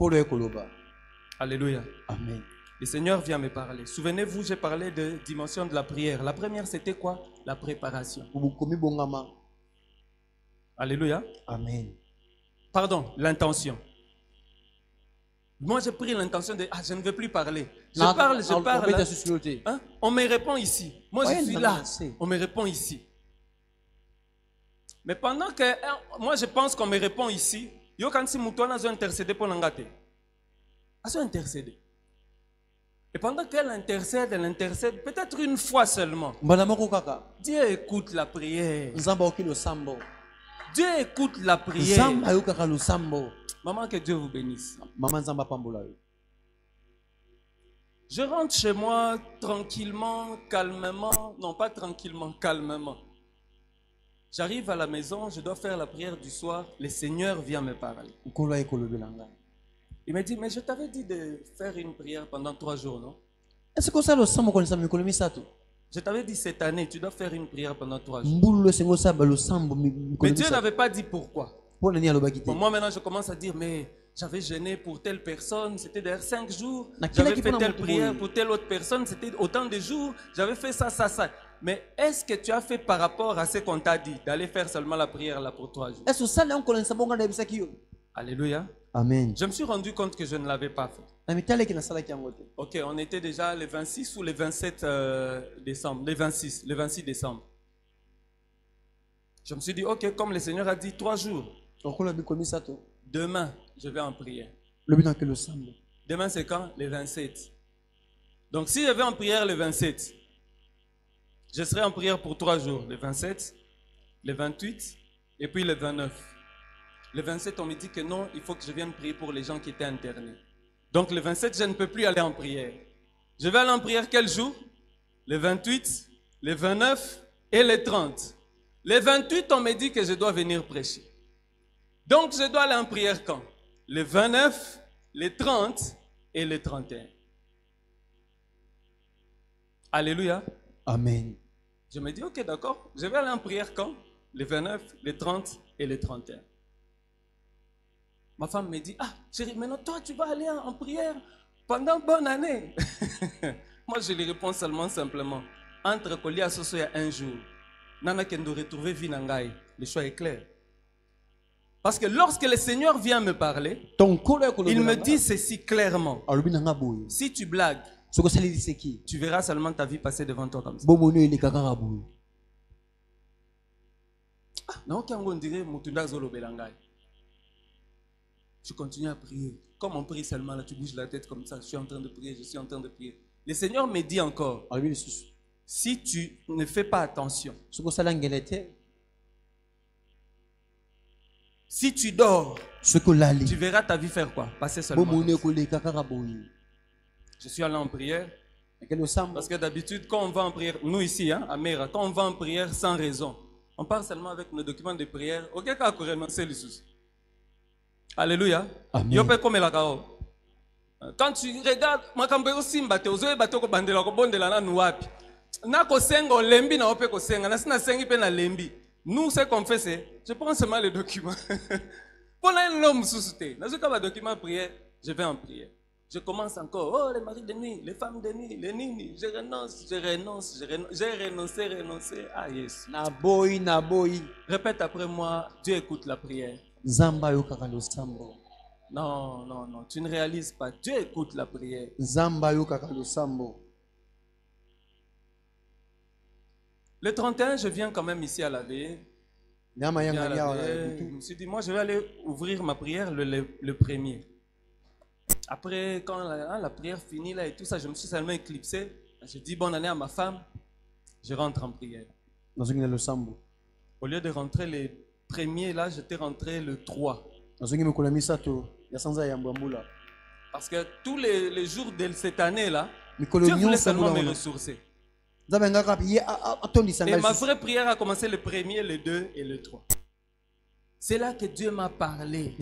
Alléluia. Amen. Le Seigneur vient me parler. Souvenez-vous, j'ai parlé de dimension de la prière. La première, c'était quoi? La préparation. Alléluia. Amen. Pardon, l'intention. Moi, j'ai pris l'intention de je ne veux plus parler. Je parle. Hein? On me répond ici. Moi, je suis là. On me répond ici. Mais pendant que moi, je pense qu'on me répond ici, yo quand si Moutouna a intercédé pour l'angate. Elle a intercédé. Et pendant qu'elle intercède, peut-être une fois seulement. Dieu écoute la prière. Dieu écoute la prière. Maman, que Dieu vous bénisse. Je rentre chez moi tranquillement, calmement. Non, pas tranquillement, calmement. J'arrive à la maison, je dois faire la prière du soir. Le Seigneur vient me parler. Il me dit, mais je t'avais dit de faire une prière pendant 3 jours, non? Je t'avais dit cette année, tu dois faire une prière pendant 3 jours. Mais Dieu n'avait pas dit pourquoi. Bon, moi maintenant je commence à dire, mais j'avais jeûné pour telle personne, c'était d'ailleurs 5 jours. J'avais fait telle prière pour telle autre personne, c'était autant de jours. J'avais fait ça. Mais est-ce que tu as fait par rapport à ce qu'on t'a dit, d'aller faire seulement la prière là pour 3 jours? Alléluia. Amen. Je me suis rendu compte que je ne l'avais pas fait. Ok, on était déjà le 26 ou le 27 décembre, le 26 décembre. Je me suis dit, ok, comme le Seigneur a dit 3 jours. Demain, je vais en prière. Demain, c'est quand? Le 27. Donc, si je vais en prière le 27, je serai en prière pour 3 jours. Le 27, le 28 et puis le 29. Le 27, on me dit que non, il faut que je vienne prier pour les gens qui étaient internés. Donc, le 27, je ne peux plus aller en prière. Je vais aller en prière quel jour? Le 28, le 29 et le 30. Le 28, on me dit que je dois venir prêcher. Donc, je dois aller en prière quand? Le 29, le 30 et le 31. Alléluia. Amen. Je me dis, ok, d'accord. Je vais aller en prière quand? Le 29, le 30 et le 31. Ma femme me dit, chérie, maintenant toi, tu vas aller en prière pendant bonne année. Moi, je lui réponds simplement. Entre Kolia Soso, il y a 1 jour. Nana Kendo retrouver Vinangai. Le choix est clair. Parce que lorsque le Seigneur vient me parler, il me dit ceci clairement. Si tu blagues, tu verras seulement ta vie passer devant toi comme ça. Je continue à prier. Comme on prie seulement, là, tu bouges la tête comme ça. Je suis en train de prier, je suis en train de prier. Le Seigneur me dit encore, si tu ne fais pas attention, si tu dors, tu verras ta vie faire quoi? Passer seulement. Je suis allé en prière. Parce que d'habitude, quand on va en prière, nous ici, à Mera, quand on va en prière sans raison, on part seulement avec nos documents de prière. Alléluia. Quand tu regardes, nous, ce qu'on fait, c'est, je prends seulement les documents. Pour l'homme sous-souté, dans ce cas, le document prière, je vais en prière. Je commence encore, oh, les maris de nuit, les femmes de nuit, les nini, je renonce, j'ai renoncé. Ah, yes. Naboy. Répète après moi, Dieu écoute la prière. Non, tu ne réalises pas. Dieu écoute la prière. Le 31, je viens quand même ici à la veille. Je me suis dit, moi, je vais aller ouvrir ma prière le premier. Après, quand la prière finit là et tout ça, je me suis seulement éclipsé. Je dis bonne année à ma femme. Je rentre en prière. Au lieu de rentrer le premier, là, j'étais rentré le 3. Parce que tous les jours de cette année-là, Dieu voulait seulement me ressourcer. Et ma vraie prière a commencé le 1er, le 2 et le 3. C'est là que Dieu m'a parlé.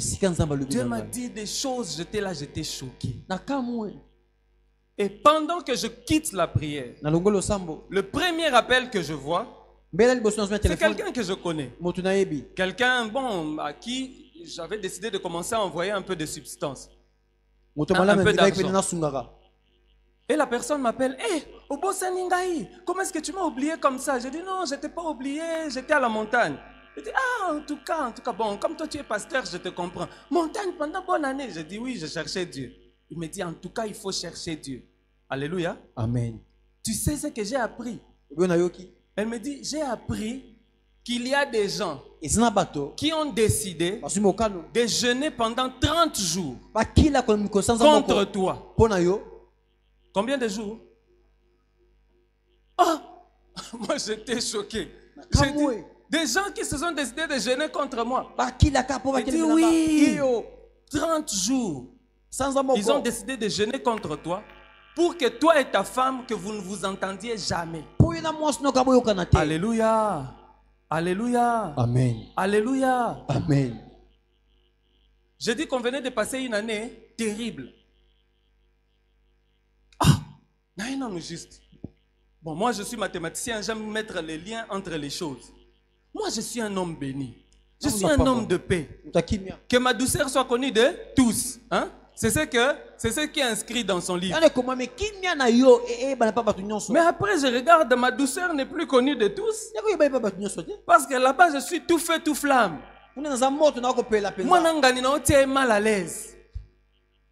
Dieu m'a dit des choses, j'étais là, j'étais choqué. Et pendant que je quitte la prière, le premier appel que je vois, c'est quelqu'un que je connais. Quelqu'un, bon, à qui j'avais décidé de commencer à envoyer un peu de substance. Un peu d'argent. Et la personne m'appelle, hé, Obosaningaï, comment est-ce que tu m'as oublié comme ça? J'ai dit, non, je ne t'ai pas oublié, j'étais à la montagne. Il dit, ah, en tout cas, bon, comme toi tu es pasteur, je te comprends. Montagne pendant bonne année. Je dis, oui, je cherchais Dieu. Il me dit, en tout cas, il faut chercher Dieu. Alléluia. Amen. Tu sais ce que j'ai appris? Elle me dit, j'ai appris qu'il y a des gens qui ont décidé de jeûner pendant 30 jours contre toi. Combien de jours? Oh, moi j'étais choqué. J'ai dit, des gens qui se sont décidés de jeûner contre moi. J'ai dit oui, 30 jours. Ils ont décidé de jeûner contre toi pour que toi et ta femme, que vous ne vous entendiez jamais. Alléluia. Alléluia. Amen. Alléluia. Amen. J'ai dit qu'on venait de passer une année terrible. Non, mais juste. Bon, moi je suis mathématicien, j'aime mettre les liens entre les choses. Moi je suis un homme béni. Je suis un homme de paix. Que ma douceur soit connue de tous. Hein? C'est ce qui est inscrit dans son livre. Mais après je regarde, ma douceur n'est plus connue de tous. Parce que là-bas je suis tout feu, tout flamme. Moi nangani na otie mal à l'aise.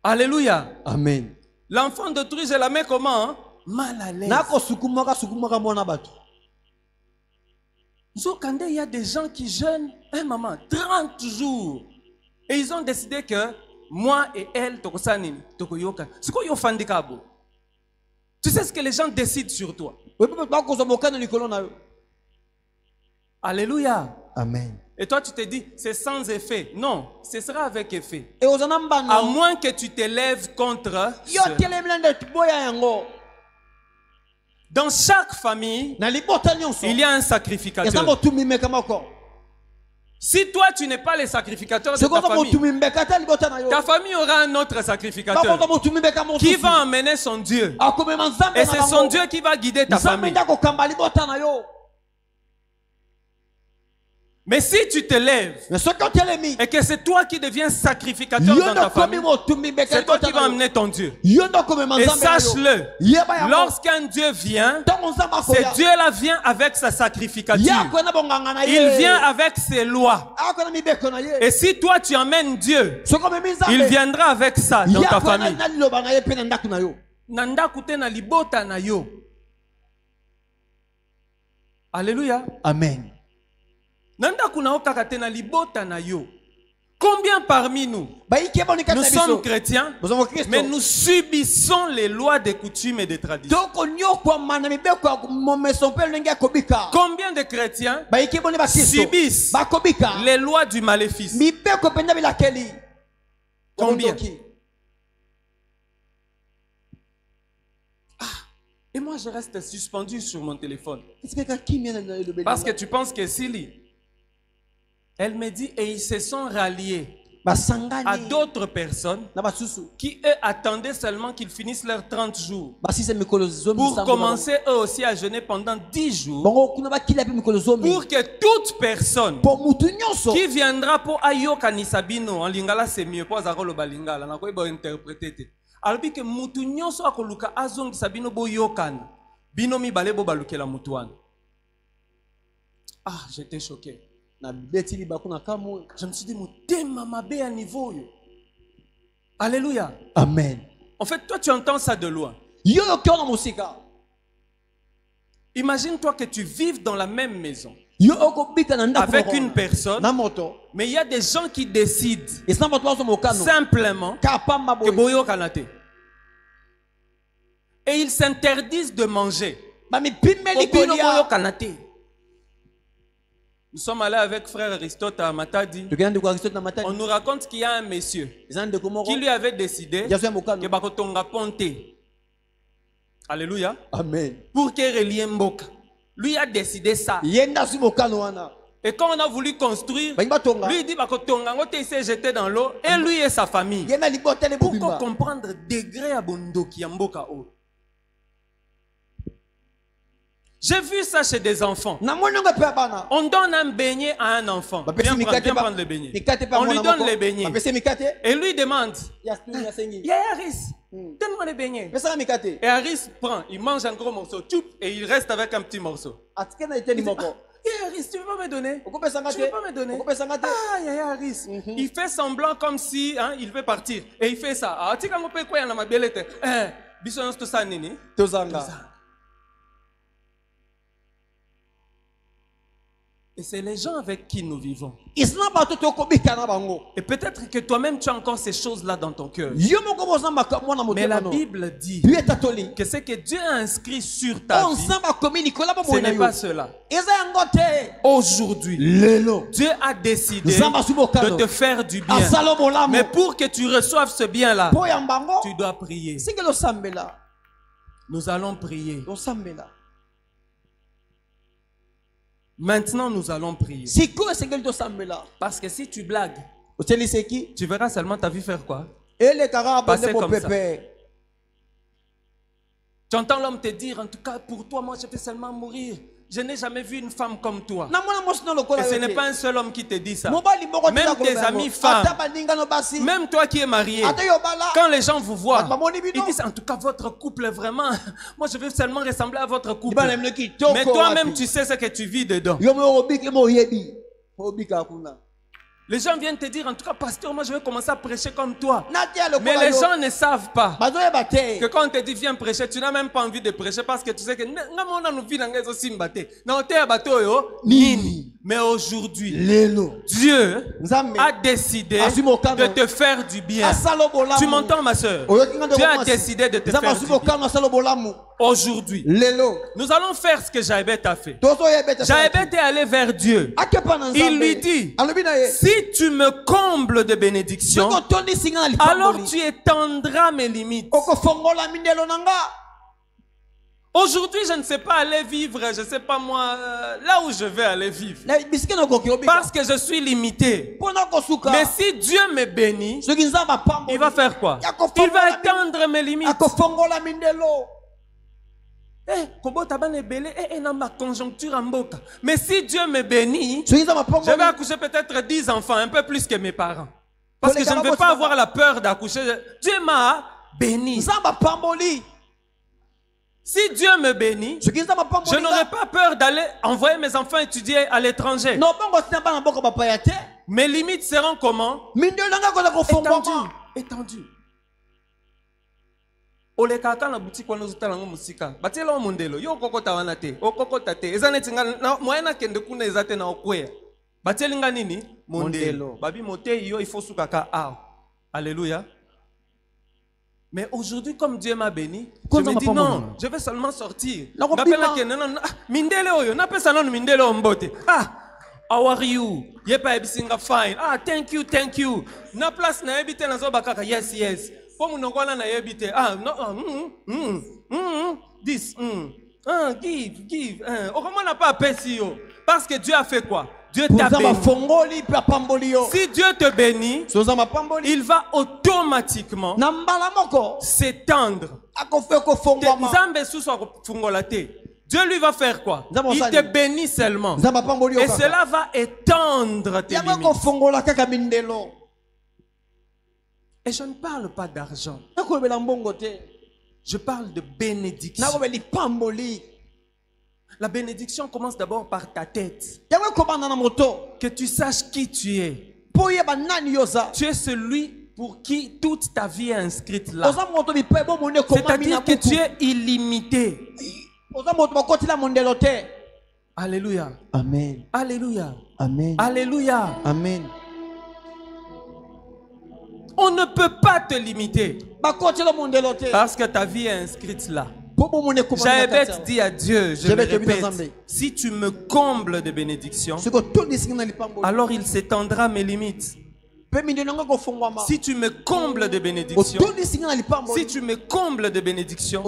Alléluia. Amen. L'enfant d'autrui, je la mets comment? Hein? Mal à l'aise. Il y a des gens qui jeûnent, maman, 30 jours. Et ils ont décidé que moi et elle, tu sais ce que les gens décident sur toi. Alléluia. Amen. Et toi, tu te dis, c'est sans effet. Non, ce sera avec effet. À moins que tu t'élèves contre ceux. Dans chaque famille, il y a un sacrificateur. Si toi, tu n'es pas le sacrificateur de ta famille aura un autre sacrificateur qui va emmener son Dieu. Et c'est son Dieu qui va guider ta famille. Mais si tu te lèves et que c'est toi qui deviens sacrificateur dans ta famille, c'est toi qui vas amener ton Dieu. Et sache-le, lorsqu'un Dieu vient, ce Dieu-là vient avec sa sacrificature. Il vient avec ses lois. Et si toi tu emmènes Dieu, il viendra avec ça dans ta famille. Alléluia. Amen. Combien parmi nous sommes chrétiens, mais nous subissons les lois des coutumes et des traditions? Combien de chrétiens subissent les lois du maléfice? Combien? Et moi je reste suspendu sur mon téléphone. Parce que tu penses que Sili, elle me dit, et ils se sont ralliés à d'autres personnes qui, eux, attendaient seulement qu'ils finissent leurs 30 jours pour commencer eux aussi à jeûner pendant 10 jours pour que toute personne qui viendra pour Ayoka Nisabino, en lingala c'est mieux, pour Azarolo Balingala, on a interprété. Alors que mutu nyonso akoluka azongisa bino boyokana bino mibale bo balukela mutu wana. Ah, j'étais choqué. Je me suis dit, motema mabe à niveau yo. Alléluia. Amen. En fait, toi tu entends ça de loin. Imagine-toi que tu vives dans la même maison avec une personne, mais il y a des gens qui décident simplement que boyo kanate. Et ils s'interdisent de manger. Nous sommes allés avec frère Aristote à Matadi. On nous raconte qu'il y a un monsieur qui lui avait décidé que bakotonga ponte Alléluia. Amen. Pour qu'il relie Mboka. Lui a décidé ça. Yenda si mokano wana. Et quand on a voulu construire, Ba tonga. lui il dit que Tongango il s'est jeté dans l'eau. Et lui et sa famille. Yenda libotele Pour bubimba. comprendre le degré à Bondoki, à Mboka. J'ai vu ça chez des enfants. Na mononga pe bana. On donne un beignet à un enfant. Ba Viens pesi prendre le beignet. Mikate pa On lui mwana donne moko. les beignets. Ba pesi mikate. Et lui demande, Ya stunya sengi. yeah, Harris, donne-moi les beignets. Pesa mikate. Et Harris prend, il mange un gros morceau, tchoup, et il reste avec un petit morceau. Atikena iteni moko. Yeah, Harris, tu veux pas me donner? Okopesa Tu ngate. veux pas me donner? Okopesa ngate. Ah, yeah, Harris. Il fait semblant comme si il veut partir. Et il fait ça. Ah, tu sais, on peut quoi, il a ma bellette. Bisous, tout ça, nini. Tozanga. Et c'est les gens avec qui nous vivons. Isna bato tokobika na bango. Et peut-être que toi-même, tu as encore ces choses-là dans ton cœur. Yo moko bozamba mwana Mais la motema no. Bible dit Dieu est catholique. que ce que Dieu a inscrit sur ta On vie, samba komi Nicolas ba ce mona n'est yo. pas cela. Eza yangote. Aujourd'hui, Lelo. Dieu a décidé Zamba subokano. de te faire du bien. Asalo bolamo. Mais pour que tu reçoives ce bien-là, Po yambango. tu dois prier. Singelo sambela. Nous allons prier. Do sambela. Maintenant, nous allons prier. Siko singelo do sambela. Parce que si tu blagues, Oteli seki. tu verras seulement ta vie faire quoi? Ele kara Passer bonde mo comme ça. pepe. Tu entends l'homme te dire, en tout cas, pour toi, moi, je vais seulement mourir. Je n'ai jamais vu une femme comme toi. Na mona mosino Et lokola ce yo. n'est pas un seul homme qui te dit ça. Mobali moko Même tes amis femmes, Ata baninga no basi. même toi qui es marié, Ata yo bala. quand les gens vous voient, Bamoni bino. ils disent, en tout cas, votre couple est vraiment... Moi, je veux seulement ressembler à votre couple. Ibana mleki toko. Mais toi-même, tu sais ce que tu vis dedans. Yo mo obiki mo yebi. Obika kuna. Les gens viennent te dire, en tout cas, pasteur, moi, je vais commencer à prêcher comme toi. Natia lokola Mais les yo. gens ne savent pas Bazo yeba te. que quand on te dit viens prêcher, tu n'as même pas envie de prêcher parce que tu sais que Nini. mais aujourd'hui, Lelo. Dieu Nzambe. a décidé Asumokano. de te faire du bien. Asalo bolamu. Tu m'entends, ma soeur? Dieu a décidé de te faire du bien. Asumokano asalo bolamu. Aujourd'hui, Lelo. nous allons faire ce que Jaébet a fait. Tozo yebeta. Jaébet est allé vers Dieu. Akepa na Nzambe. Il lui dit, Alobi na ye. si tu me combles de bénédictions, Soko tondi singa na lipamboli. alors tu étendras mes limites. Oko fongola mindelo nanga. Aujourd'hui, je ne sais pas aller vivre, je ne sais pas moi, là où je vais aller vivre. Na bisike no koki obika. Parce que je suis limité. Pona kosuka. Mais si Dieu me bénit, Soki Nzamba pamboli. il va faire quoi? Il va étendre mes limites. Ako fongola mindelo. Dans ma conjoncture en boca. Mais si Dieu me bénit, Soki Nzamba je vais pamboli. accoucher peut-être 10 enfants, un peu plus que mes parents. Parce que je ne veux pas avoir la peur d'accoucher. Dieu m'a béni. Nzamba pamboli. Si Dieu me bénit, Soki Nzamba pamboli. je n'aurai pas peur d'aller envoyer mes enfants étudier à l'étranger. No bongo sinaba na boko bapaya te. Mes limites seront comment? Mindelo nanga koza kofongwa. Étendues. Étendues. Olekaka na boutique wana ozotala ngo musika. Batiela o mondelo. Yo okokota wana te. Okokota te. Eza neti nga moyen na kende kuna eza te na okweya. Batieli nga nini? Mondelo. Babi motei yo il faut sukaka a. Alléluia. Mais aujourd'hui, comme Dieu m'a béni, je me dis non, je vais seulement sortir. Mindele oyo, na pesa non mindele ombote. Ah, how are you? Yepa ebisinga fine. Ah, thank you, thank you. Na place na ebite na zo bakaka, yes, yes. Po munongwana na ebite. Ah, no, this, give. Oh, comment n'a pas apprécié yo? Parce que Dieu a fait quoi? Dieu t'a béni. Si Dieu te bénit, il va automatiquement s'étendre. Dieu lui va faire quoi? Il te bénit seulement. Et cela va étendre tes limites. Et je ne parle pas d'argent. Je parle de bénédiction. La bénédiction commence d'abord par ta tête. Que tu saches qui tu es. Tu es celui pour qui toute ta vie est inscrite là. C'est-à-dire que tu es illimité. Alléluia. Amen. Alléluia. Amen. Alléluia. Amen. On ne peut pas te limiter. Parce que ta vie est inscrite là. Jaébet dit à Dieu, je le répète, si tu me combles de bénédictions, alors il s'étendra mes limites. Si tu me combles de bénédictions, si tu me combles de bénédictions,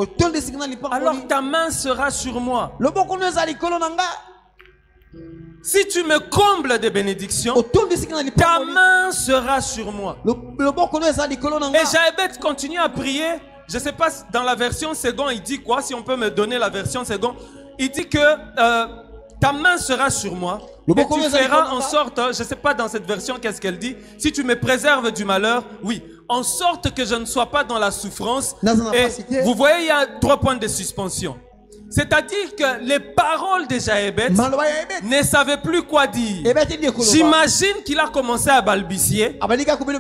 alors ta main sera sur moi. Si tu me combles de bénédictions, ta main sera sur moi. Et Jaébet continue à prier. Je ne sais pas, dans la version seconde, il dit quoi? Si on peut me donner la version seconde. Il dit que ta main sera sur moi. Et tu feras en sorte, je ne sais pas dans cette version qu'est-ce qu'elle dit. Si tu me préserves du malheur, oui. En sorte que je ne sois pas dans la souffrance. Et vous voyez, il y a 3 points de suspension. C'est-à-dire que les paroles de Jaébet ne savaient plus quoi dire. J'imagine qu'il a commencé à balbutier.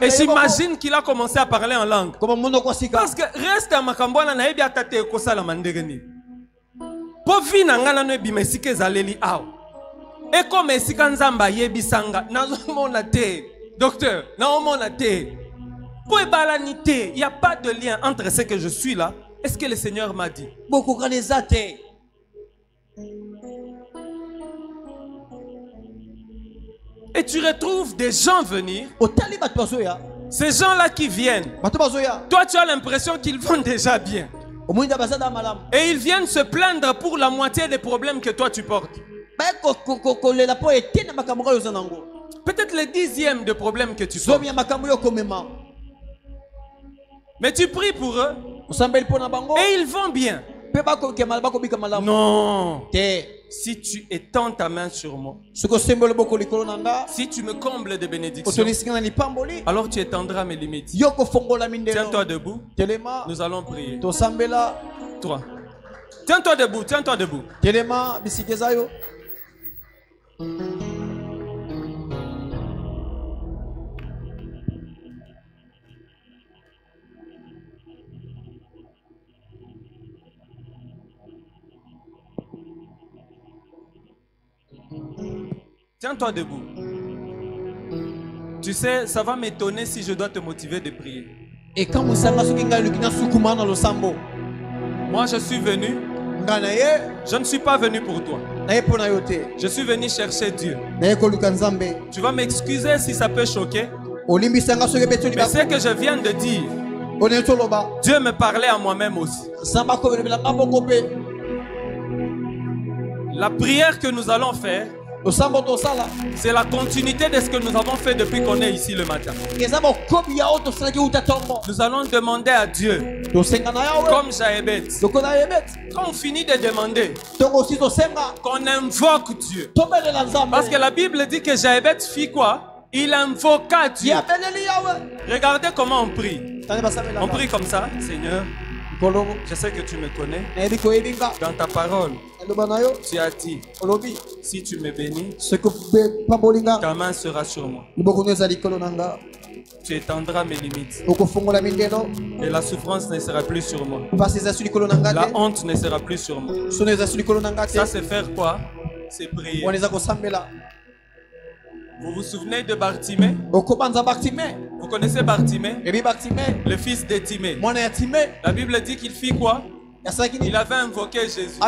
Et j'imagine qu'il a commencé à parler en langue. Parce que reste à Makambouana na ebi atate ekosala mandegeni. Po vi na ngana no ebi mesike zaleli aw. Et comme esika nzamba yebi sanga nazomona te. Docteur, naomona te. Po ebalanite, il n'y a pas de lien entre ce que je suis là. Est-ce que le Seigneur m'a dit? Et tu retrouves des gens venir. Ces gens-là qui viennent. Toi, tu as l'impression qu'ils vont déjà bien. Et ils viennent se plaindre pour la moitié des problèmes que toi tu portes. Peut-être le 10e de problèmes que tu portes. Mais tu pries pour eux. Et ils vont bien. Non. Si tu étends ta main sur moi, si tu me combles de bénédictions, alors tu étendras mes limites. Tiens-toi debout. Nous allons prier. 3. Tiens-toi debout. Tiens-toi debout. Tiens-toi debout. Tu sais, ça va m'étonner si je dois te motiver de prier. Moi, je suis venu. Je ne suis pas venu pour toi. Je suis venu chercher Dieu. Tu vas m'excuser si ça peut choquer. Mais ce que je viens de dire, Dieu me parlait à moi-même aussi. La prière que nous allons faire, c'est la continuité de ce que nous avons fait depuis qu'on est ici le matin. Nous allons demander à Dieu, comme Jaébet, quand on finit de demander, qu'on invoque Dieu. Parce que la Bible dit que Jaébet fit quoi? Il invoqua Dieu. Regardez comment on prie. On prie comme ça: Seigneur, je sais que tu me connais. Dans ta parole, tu as dit, si tu me bénis, ta main sera sur moi. Tu étendras mes limites. Et la souffrance ne sera plus sur moi. La honte ne sera plus sur moi. Ça, c'est faire quoi? C'est prier. Vous vous souvenez de Bartimée? Vous connaissez Bartimée? Le fils de Timée. La Bible dit qu'il fit quoi? Il avait invoqué Jésus.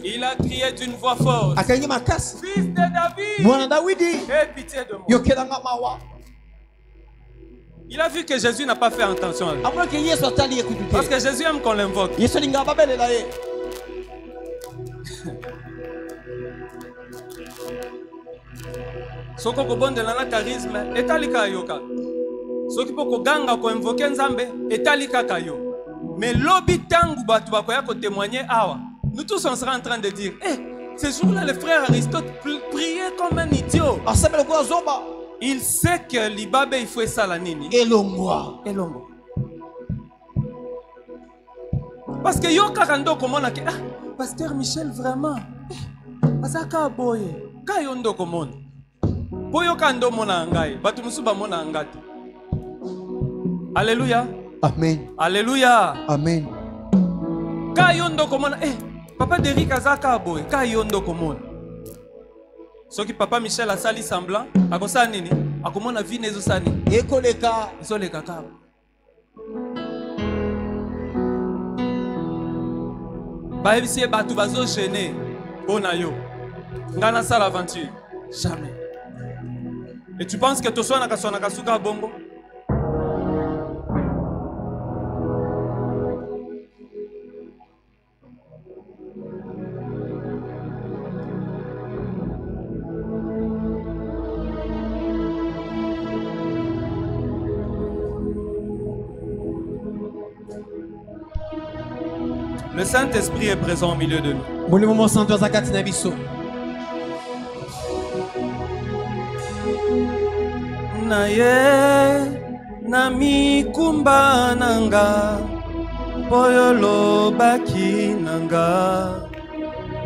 Il a crié d'une voix forte: Fils de David, aie pitié de moi. Il a vu que Jésus n'a pas fait attention à lui. Parce que Jésus aime qu'on l'invoque. Soko kobondela na charisme etalika yoka. Soki poko ganga ko invoquer Nzambe etalika kayo. Mais lobi tangu batu bakoya ko témoigner awa. Nous tous on sera en train de dire, ce jour-là le frère Aristote priait comme un idiot. Il sait que Libabe il faut ça la nini. Elongwa. Parce que yo karando komona ke pasteur Michel vraiment. Azaka boye. Kayondo komona. Boyo kando mona ngai, batu musuba mona ngati. Alléluia. Amen. Alléluia. Amen. Kayondo komona, papa Derrick azaka boy, kayondo komona. Soki papa Michel a sali semblant, akosa nini? Akomona vie nezo sani. Ekoleka, ezoleka ka. Ba ebisi batu bazo gêner. Bona yo. Ngana sala aventure. Jamais. Et tu penses que tu sois na suka bongo? Le Saint-Esprit est présent au milieu de nous. Muli Momo Santo azakati na biso. Naye na mikumba nanga poyolo baki nanga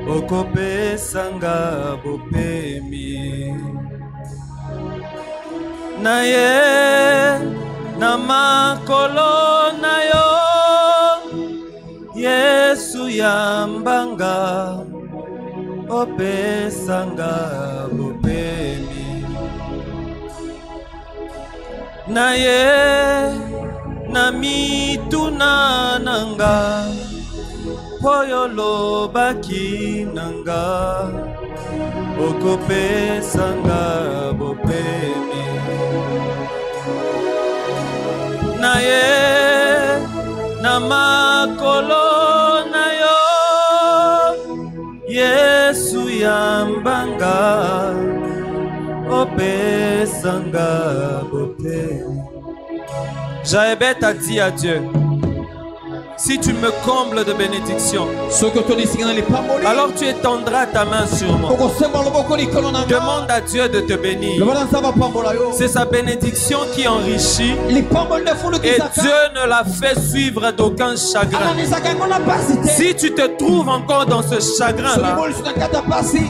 okopesanga bopemi. Naye na makolo na yo Yesu yambanga opesanga bopemi. Naye na mituna nanga poyolo baki nanga okopesanga bopemi. Naye na makolo na yo Yesu yambanga opesanga bopemi. Jaébet a dit à Dieu, si tu me combles de bénédictions, alors tu étendras ta main sur moi. Demande à Dieu de te bénir. C'est sa bénédiction qui enrichit et Dieu ne la fait suivre d'aucun chagrin. Si tu te trouves encore dans ce chagrin-là,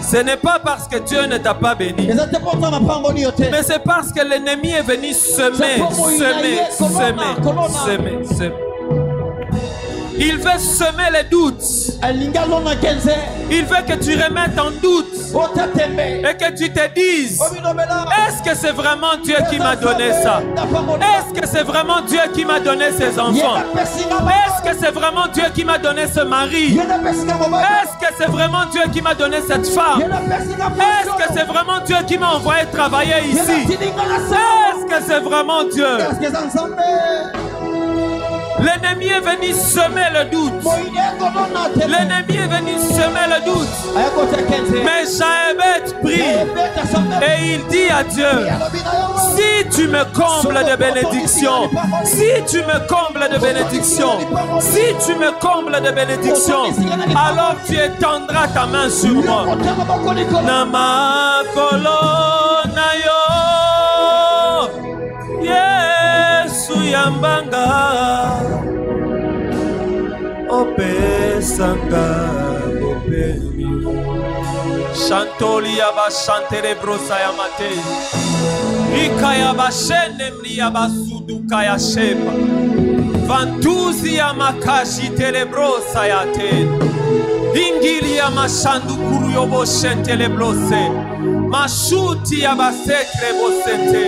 ce n'est pas parce que Dieu ne t'a pas béni, mais c'est parce que l'ennemi est venu semer. Il veut semer les doutes. Il veut que tu remettes en doute et que tu te dises, est-ce que c'est vraiment Dieu qui m'a donné ça? Est-ce que c'est vraiment Dieu qui m'a donné ces enfants? Est-ce que c'est vraiment Dieu qui m'a donné ce mari? Est-ce que c'est vraiment Dieu qui m'a donné cette femme? Est-ce que c'est vraiment Dieu qui m'a envoyé travailler ici? Est-ce que c'est vraiment Dieu? L'ennemi est venu semer le doute. L'ennemi est venu semer le doute. Mais Jaébet prie et il dit à Dieu, si tu me combles de bénédictions, si tu me combles de bénédictions, si tu me combles de bénédictions, alors tu étendras ta main sur moi. Nama kolo na yo Yesu yambanga opesanga bopemi. Chantoli yaba chantere brosa ya mate Ika yaba shene mli yaba suduka ya sheba Vantuzi ya makashi telebrosa ya te Ingili ya mashandu kuru yobo shentelebrose Mashuti yaba sekre bosete.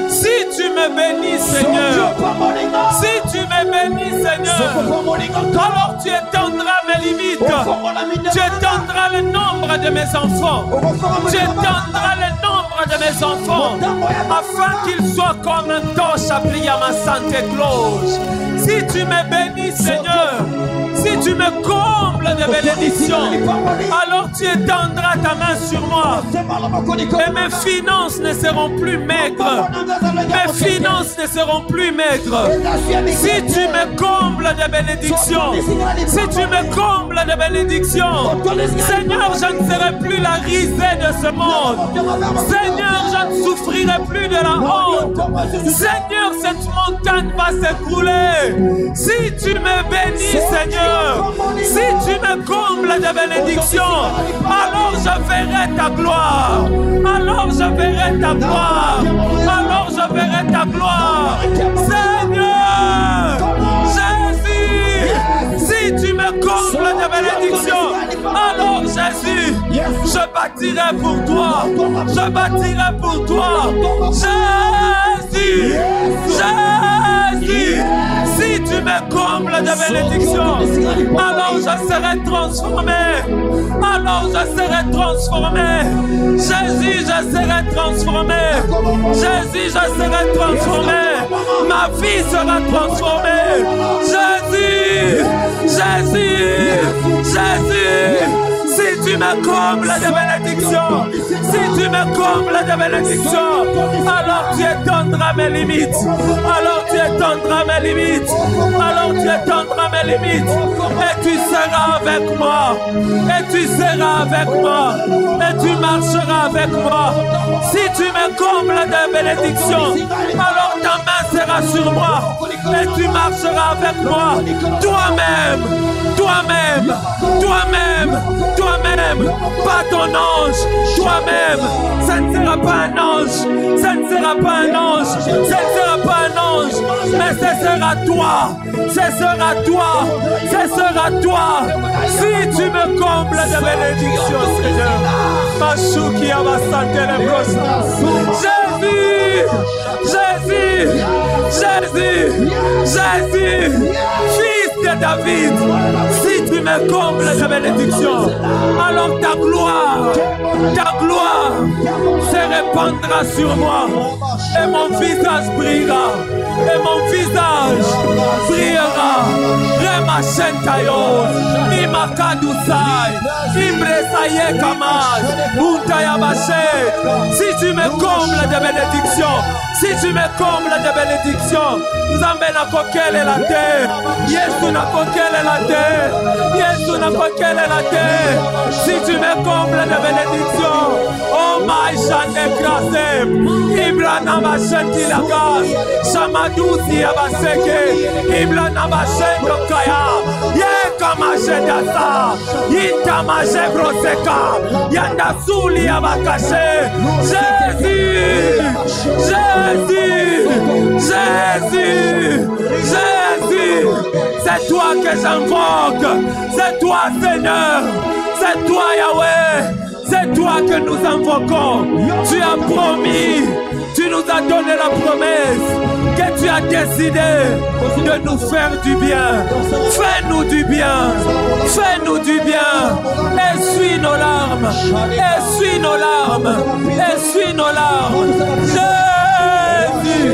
Si tu me bénis, Seigneur, si tu me bénis, Seigneur, alors tu étendras mes limites, tu étendras le nombre de mes enfants, tu étendras le nombre de mes enfants, afin qu'ils soient comme un torche à briller à ma santé cloche. Si tu me bénis, Seigneur, si tu me combles de bénédictions, alors tu étendras ta main sur moi. Et mes finances ne seront plus maigres. Mes finances ne seront plus maigres. Si tu me combles de bénédictions, si tu me combles de bénédictions, Seigneur, je ne serai plus la risée de ce monde. Seigneur, je ne souffrirai plus de la honte. Seigneur, cette montagne va s'écrouler. Si tu me bénis, Seigneur, si tu me combles de bénédictions, alors je verrai ta gloire. Alors je verrai ta gloire. Alors je verrai ta gloire. Seigneur, Jésus, si tu me combles de bénédictions, alors Jésus, je bâtirai pour toi. Je bâtirai pour toi. Jésus, Jésus, si tu me combles de bénédiction. Alors je serai transformé. Alors je serai transformé. Jésus, je serai transformé. Jésus, je serai transformé. Ma vie sera transformée. Jésus, Jésus, Jésus. Si tu me combles de bénédiction, si tu me combles de bénédiction, alors tu étendras mes limites. Alors tu étendras mes limites. Alors tu étendras mes limites. Et tu seras avec moi. Et tu seras avec moi. Et tu marcheras avec moi. Si tu me combles de bénédiction, alors ta main sera sur moi. Et tu marcheras avec moi. Toi-même, toi-même, toi-même, toi-même, pas ton ange, toi-même. Ça ne sera pas un ange, ça ne sera pas un ange, ça ne sera pas un ange, mais ce sera toi, ce sera toi, ce sera toi. Si tu me combles de bénédiction, Seigneur, Machouki Abasante le Jésus, Jésus, Jésus, Jésus, fils de David, si tu me combles de bénédiction, alors ta gloire se répandra sur moi et mon visage brillera, et mon visage brillera. Rema Shentayos, Imakadusai, Imresaye Kamas, Untayabashet. Si tu me combles de bénédiction, si tu me combles de bénédiction, Nzambe na kokele la terre, Yesu na kokele la terre, Yesu na kokele la terre. Si tu me combles de bénédiction, oh my chante grâce, Ibrana Machenti la gaz, Shamadousi Abaseke, Ibrana Machendo Kaya, Yekamaje Dasa, Yintamaje Broseka, Yandasuli Abakache, Jésus, Jésus, Jésus, Jésus, c'est toi que j'invoque, c'est toi Seigneur, c'est toi Yahweh, c'est toi que nous invoquons. Tu as promis, tu nous as donné la promesse que tu as décidé de nous faire du bien. Fais-nous du bien, fais-nous du bien. Essuie nos larmes, essuie nos larmes, essuie nos larmes. Jésus,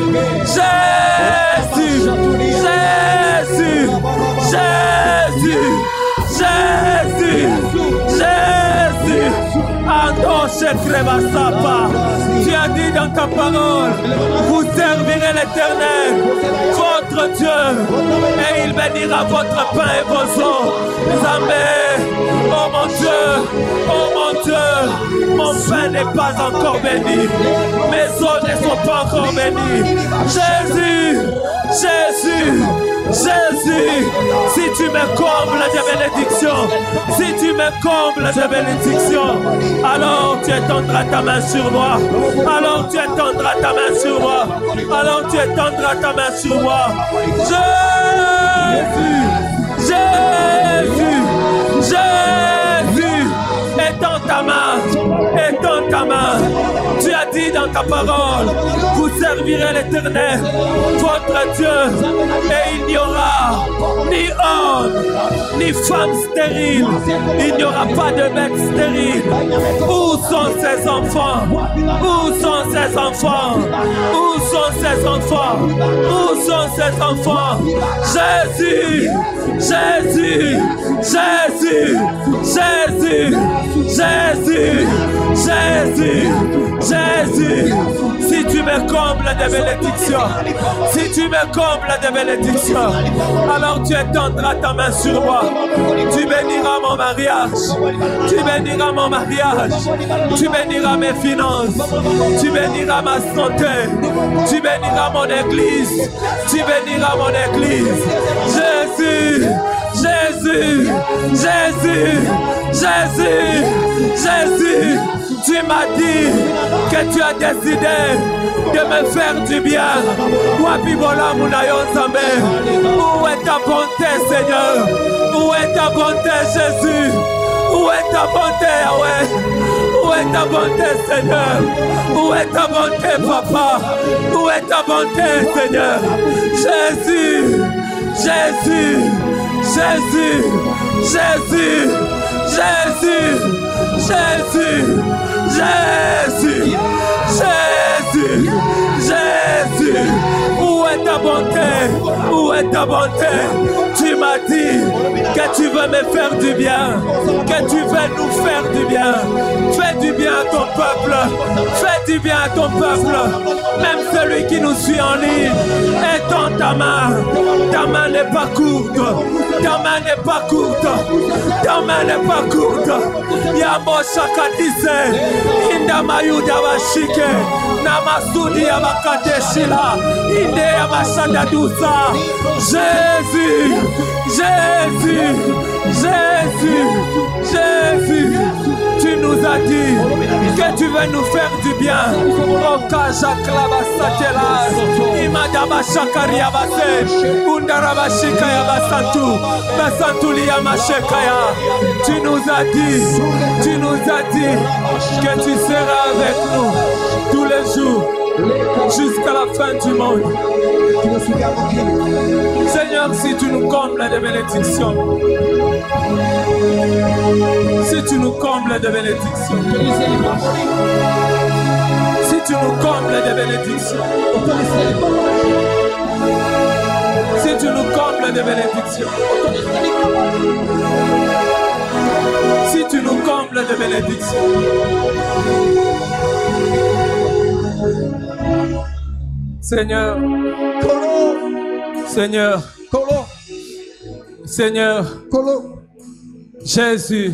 Jésus, Jésus, Jésus, Jésus, Jésus. Tu as dit dans ta parole, vous servirez l'Éternel, votre Dieu, et il bénira votre pain et vos eaux. Amen. Oh mon Dieu, oh mon Dieu, mon pain n'est pas encore béni, mes eaux ne sont pas encore bénies. Jésus, Jésus, Jésus, si tu me combles de bénédiction, si tu me combles de bénédiction, alors tu étendras ta main sur moi, alors tu étendras ta main sur moi, alors tu étendras ta main sur moi. Jésus, Jésus, Jésus, étends ta main, étends ta main. Tu as dit dans ta parole, vous servirez l'Éternel, votre Dieu, et il n'y aura ni homme, ni femme stérile, il n'y aura pas de bête stérile. Où sont ces enfants? Où sont ces enfants? Où sont ces enfants? Où sont ces enfants? Jésus, Jésus, Jésus, Jésus, Jésus, Jésus, Jésus. Si tu me combles de bénédiction, si tu me combles de bénédiction, alors tu étendras ta main sur moi. Tu béniras mon mariage, tu béniras mon mariage, tu béniras mes finances, tu béniras ma santé, tu béniras mon église, tu béniras mon église. Jésus, Jésus, Jésus, Jésus, Jésus, tu m'as dit que tu as décidé de me faire du bien. Où est ta bonté, Seigneur? Où est ta bonté, Jésus? Où est ta bonté, Yahweh? Où est ta bonté, Seigneur? Où est ta bonté, Papa? Où est ta bonté, Seigneur? Jésus, Jésus, Jésus, Jésus, Jésus, Jésus, Jésus, Jésus, Jésus. Où est ta bonté? Où est ta bonté? Tu m'as dit que tu veux me faire du bien, que tu veux nous faire du bien. Fais du bien à ton peuple, fais du bien à ton peuple. Même celui qui nous suit en ligne, étends ta main. Ta main n'est pas courte, ta main n'est pas courte, ta main n'est pas courte. Yamo shakatise, inda mayuda washike, namasudi ya bakateshila, inde ya mashanda dusa. Jésus, Jésus, Jésus, Jésus, tu nous as dit que tu veux nous faire du bien. Okaja klabasatela, imadaba shakaria base, undaraba shikaya basantu, basantuli ya mashekaya. Tu nous as dit que tu seras avec nous tous les jours jusqu'à la fin du monde. Seigneur, si tu nous combles de bénédictions, si tu nous combles de bénédictions, si tu nous combles de bénédictions, si tu nous combles de bénédictions, si tu nous combles de bénédictions, Seigneur, Seigneur, Seigneur, Jésus,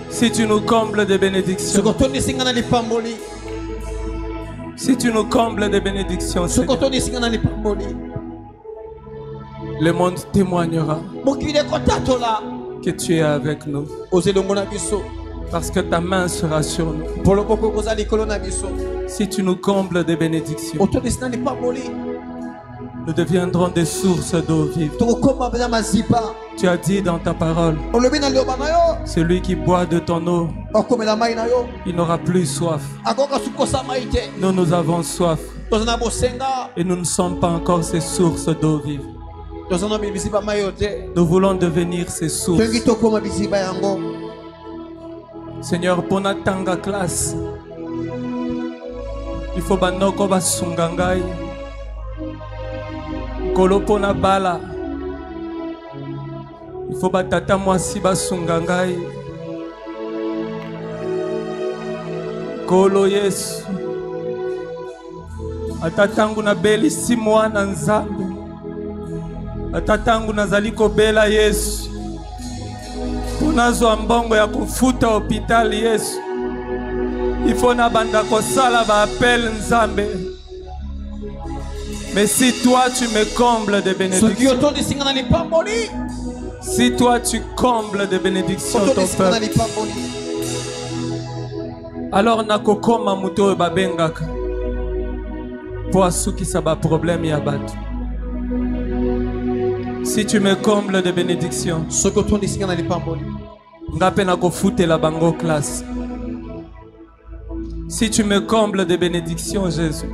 si tu nous combles de bénédictions, si tu nous combles de bénédictions, Seigneur, le monde témoignera que tu es avec nous, parce que ta main sera sur nous. Si tu nous combles de bénédictions, nous deviendrons des sources d'eau vive. Tu as dit dans ta parole, celui qui boit de ton eau, il n'aura plus soif. Nous, nous avons soif et nous ne sommes pas encore ces sources d'eau vive. Nous voulons devenir ces sources. Seigneur, pour notre classe, il faut banoko basungangai kolopo na bala. Il faut batata mwasi basungangai kolo Yesu. Atatangu na beli si mwana nzambe, atatangu nazali kobela Yesu. Unazo mbongo ya kufuta hospitali Yesu. Il faut na banda kosala ba appel nzambe. Mais si toi tu me combles de bénédictions, si toi tu combles de bénédictions ton peuple, alors nakokoma muto babengaka po asukisa ba problème ya batu. Si tu me combles de bénédictions, ngape nakofutela bango classe. Si tu me combles de bénédictions, Jésus,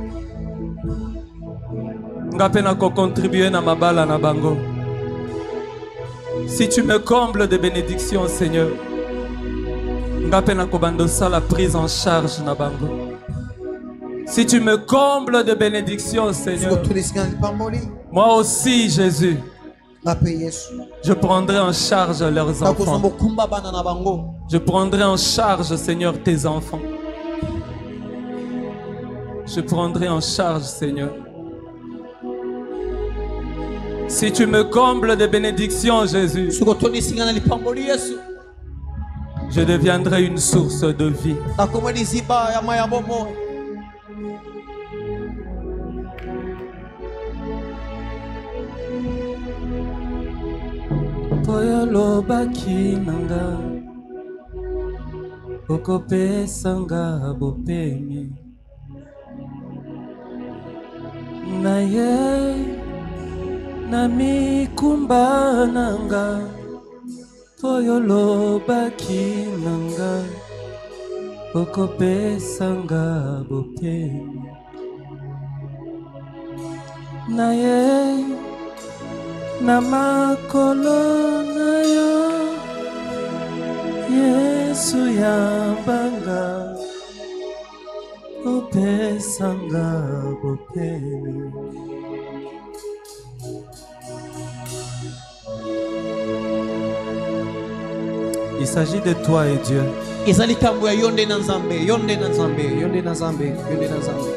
ngape nako contribuer na mabala na bango. Si tu me combles de bénédictions, Seigneur, ngape nako bandosa la prise en charge na bango. Si tu me combles de bénédictions, Seigneur, moi aussi, Jésus, je prendrai en charge leurs enfants. Je prendrai en charge, Seigneur, tes enfants. Je prendrai en charge, Seigneur. Si tu me combles de bénédictions, Jésus, je deviendrai une source de vie. Toyolo baki nanga, okope sanga bopemi. Naye nami kumba nanga, toyolo baki nanga, okope sanga bopemi. Naye na makolo na yo Yesu yambanga opesanga bopeni. Il s'agit de toi et Dieu. Ezali kambo ya yonde na nzambe, yonde na nzambe, yonde na nzambe, yonde na nzambe.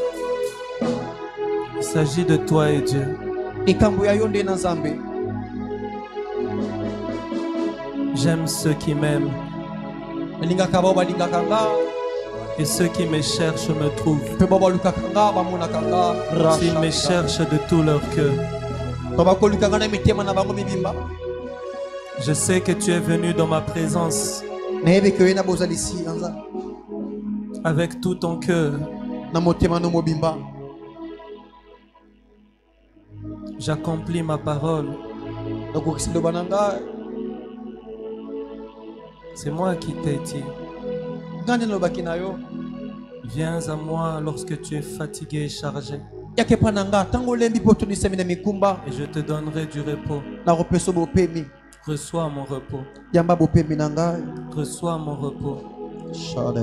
Il s'agit de toi et Dieu. Ikambo ya yonde na nzambe. J'aime ceux qui m'aiment. Lingaka baba lingaka nga. Et ceux qui me cherchent me trouvent. Pe baba lukaka nga bamona kanga. S'ils me cherchent de tout leur cœur. Baba ko lukaka na mitema na bango bibimba. Je sais que tu es venu dans ma présence avec tout ton cœur. J'accomplis ma parole. C'est moi qui t'ai dit. Viens à moi lorsque tu es fatigué et chargé. Et je te donnerai du repos. Reçois mon repos. Reçois mon repos. Reçois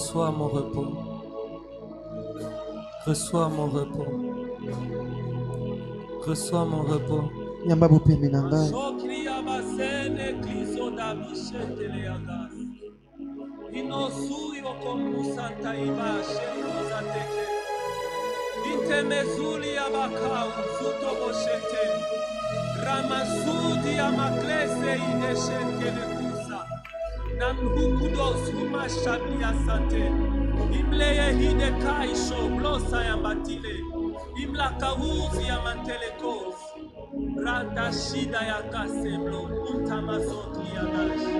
mon repos. Reçois mon repos. Reçois mon repos. Ramazudi ya maklese idesheke lekusa namhukudo suma shabia sante imleye hide kaisho blosa ya batile imla kauzi ya mantelekos rata shida ya gaseblo utamazoti ya gashi